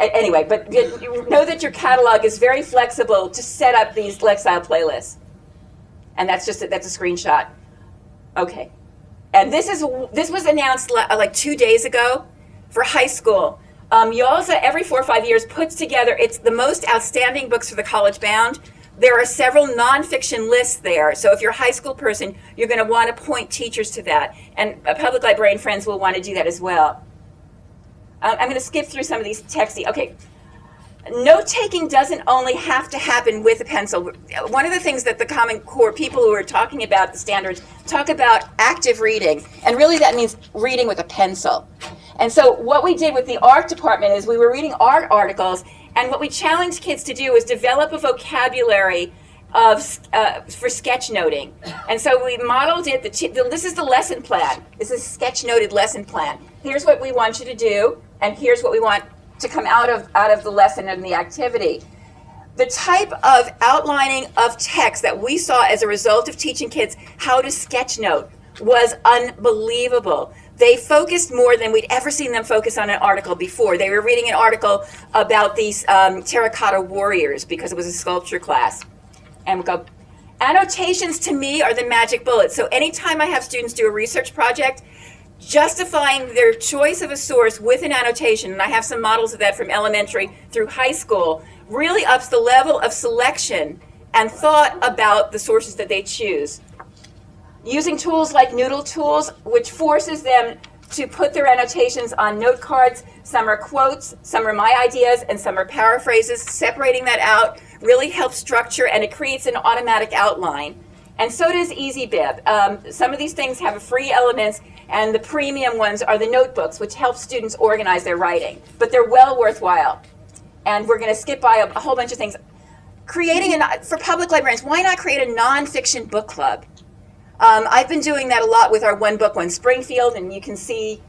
anyway, but you know that your catalog is very flexible to set up these Lexile playlists. And that's a screenshot. Okay. And this was announced like 2 days ago for high school. YALSA every 4 or 5 years puts together, it's the most outstanding books for the college bound. There are several nonfiction lists there. So if you're a high school person, you're going to want to point teachers to that. And public librarian friends will want to do that as well. I'm going to skip through some of these texty. Okay. Note-taking doesn't only have to happen with a pencil. One of the things that the Common Core people who are talking about the standards talk about active reading. And really that means reading with a pencil. And so what we did with the art department is we were reading art articles, and what we challenged kids to do is develop a vocabulary for sketchnoting. And so we modeled it. This is the lesson plan. This is a sketch-noted lesson plan. Here's what we want you to do, and here's what we want to come out of the lesson and the activity. The type of outlining of text that we saw as a result of teaching kids how to sketchnote was unbelievable. They focused more than we'd ever seen them focus on an article before. They were reading an article about these terracotta warriors because it was a sculpture class. And we go, annotations to me are the magic bullet. So anytime I have students do a research project, justifying their choice of a source with an annotation, and I have some models of that from elementary through high school, really ups the level of selection and thought about the sources that they choose. Using tools like Noodle Tools, which forces them to put their annotations on note cards. Some are quotes, some are my ideas, and some are paraphrases. Separating that out really helps structure, and it creates an automatic outline. And so does EasyBib. Some of these things have free elements, and the premium ones are the notebooks, which help students organize their writing. But they're well worthwhile. And we're going to skip by a whole bunch of things. For public librarians, why not create a nonfiction book club? I've been doing that a lot with our One Book, One Springfield, and you can see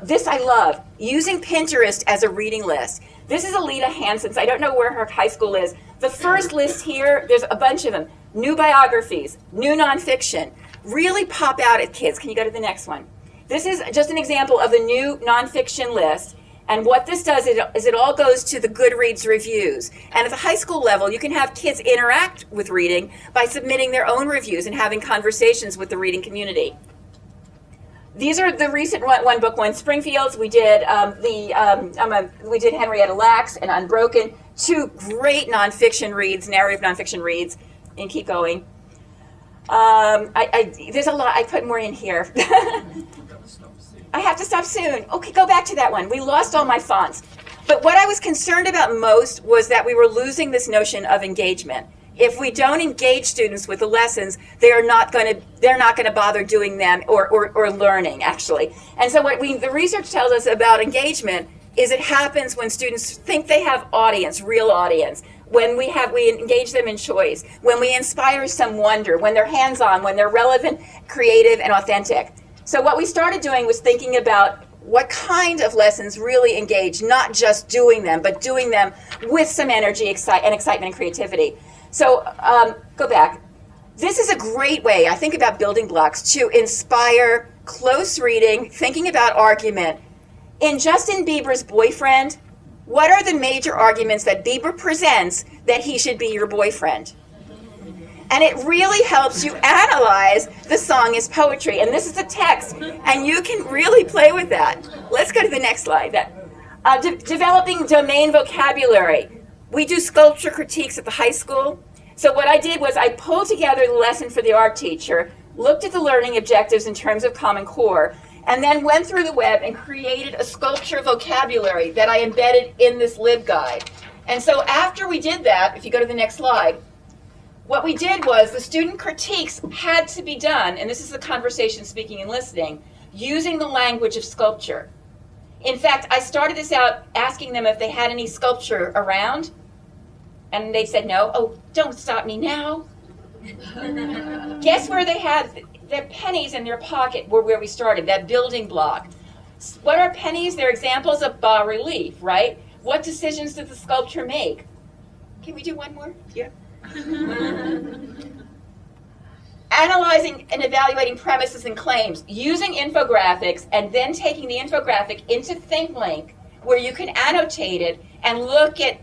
this I love, using Pinterest as a reading list. This is Alita Hansen's. I don't know where her high school is. The first list here, there's a bunch of them. New biographies, new nonfiction, really pop out at kids. Can you go to the next one? This is just an example of the new nonfiction list. And what this does is it all goes to the Goodreads reviews. And at the high school level, you can have kids interact with reading by submitting their own reviews and having conversations with the reading community. These are the recent One Book, One Springfields. We did we did Henrietta Lacks and Unbroken, two great nonfiction reads, narrative nonfiction reads, and keep going. There's a lot. I put more in here. I have to stop soon. Okay, go back to that one. We lost all my fonts. But what I was concerned about most was that we were losing this notion of engagement. If we don't engage students with the lessons, they're not going to bother doing them or learning, actually. And so the research tells us about engagement is it happens when students think they have audience, real audience, when we engage them in choice, when we inspire some wonder, when they're hands-on, when they're relevant, creative, and authentic. So what we started doing was thinking about what kind of lessons really engage, not just doing them, but doing them with some energy, excitement, and creativity. So go back. This is a great way, I think, about building blocks to inspire close reading, thinking about argument. In Justin Bieber's Boyfriend, what are the major arguments that Bieber presents that he should be your boyfriend? And it really helps you analyze the song as poetry. And this is a text, and you can really play with that. Let's go to the next slide. Developing domain vocabulary. We do sculpture critiques at the high school. So what I did was I pulled together the lesson for the art teacher, looked at the learning objectives in terms of Common Core, and then went through the web and created a sculpture vocabulary that I embedded in this LibGuide. And so after we did that, if you go to the next slide, what we did was the student critiques had to be done, and this is the conversation, speaking, and listening, using the language of sculpture. In fact, I started this out asking them if they had any sculpture around, and they said no. Oh, don't stop me now. Guess where they had their pennies in their pocket were where we started, that building block. What are pennies? They're examples of bas-relief, right? What decisions did the sculpture make? Can we do one more? Yeah. Analyzing and evaluating premises and claims, using infographics, and then taking the infographic into ThinkLink, where you can annotate it and look at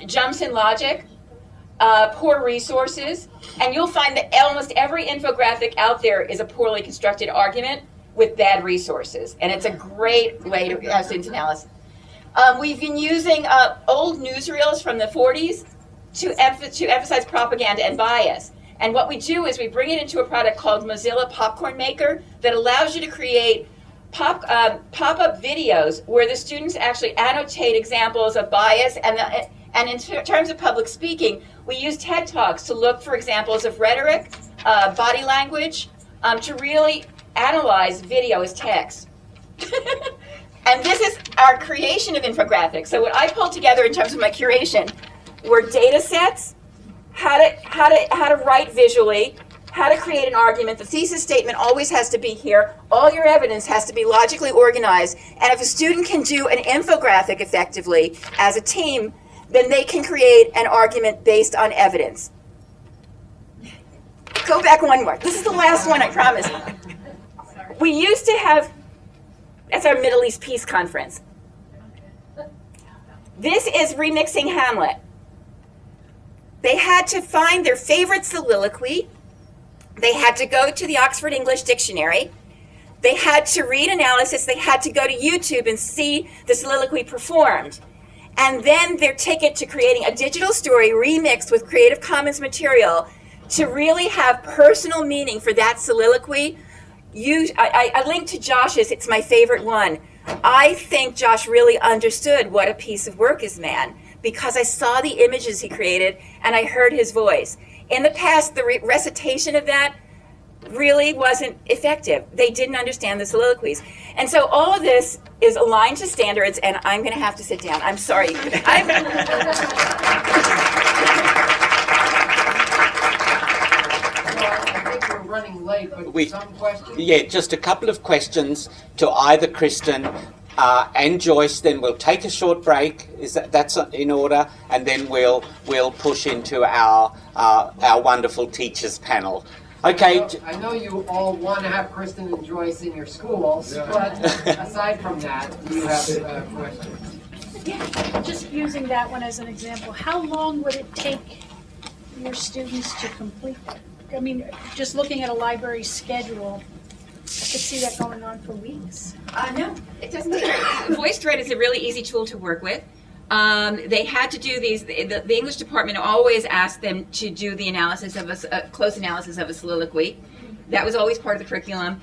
jumps in logic, poor resources, and you'll find that almost every infographic out there is a poorly constructed argument with bad resources, and it's a great way to have student analysis. We've been using old newsreels from the 40s to emphasize propaganda and bias. And what we do is we bring it into a product called Mozilla Popcorn Maker that allows you to create pop-up videos where the students actually annotate examples of bias. And in terms of public speaking, we use TED Talks to look for examples of rhetoric, body language, to really analyze video as text. And this is our creation of infographics. So what I pulled together in terms of my curation were data sets, how to write visually, how to create an argument. The thesis statement always has to be here. All your evidence has to be logically organized. And if a student can do an infographic effectively as a team, then they can create an argument based on evidence. Go back one more. This is the last one, I promise. We used to have, that's our Middle East Peace Conference. This is remixing Hamlet. They had to find their favorite soliloquy. They had to go to the Oxford English Dictionary. They had to read analysis. They had to go to YouTube and see the soliloquy performed. And then their ticket to creating a digital story remixed with Creative Commons material to really have personal meaning for that soliloquy. I linked to Josh's, it's my favorite one. I think Josh really understood what a piece of work is, man, because I saw the images he created and I heard his voice. In the past, the recitation of that really wasn't effective. They didn't understand the soliloquies. And so all of this is aligned to standards, and I'm going to have to sit down. I'm sorry. Running late, but some questions? Yeah, just a couple of questions to either Kristin and Joyce. Then we'll take a short break. That's in order, and then we'll push into our wonderful teachers panel. Okay. I know you all want to have Kristin and Joyce in your schools, but aside from that, do you have questions? Yeah, just using that one as an example, how long would it take your students to complete that? I mean, just looking at a library schedule, I could see that going on for weeks. No, it doesn't. VoiceThread is a really easy tool to work with. They had to do these. The English department always asked them to do the analysis of a close analysis of a soliloquy. That was always part of the curriculum.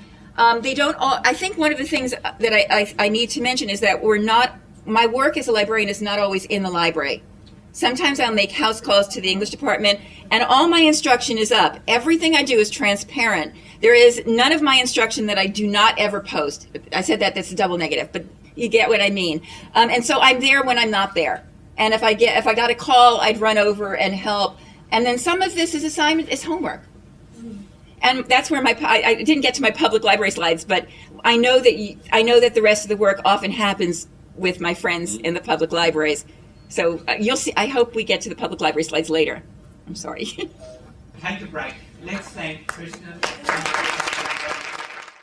They don't. I think one of the things that I need to mention is that we're not. My work as a librarian is not always in the library. Sometimes I'll make house calls to the English department, and all my instruction is up. Everything I do is transparent. There is none of my instruction that I do not ever post. I said that's a double negative, but you get what I mean. And so I'm there when I'm not there. And if I got a call, I'd run over and help. And then some of this is assignment is homework. And that's where I didn't get to my public library slides, but I know that the rest of the work often happens with my friends in the public libraries. So you'll see. I hope we get to the public library slides later. I'm sorry. Take a break. Let's thank Kristin.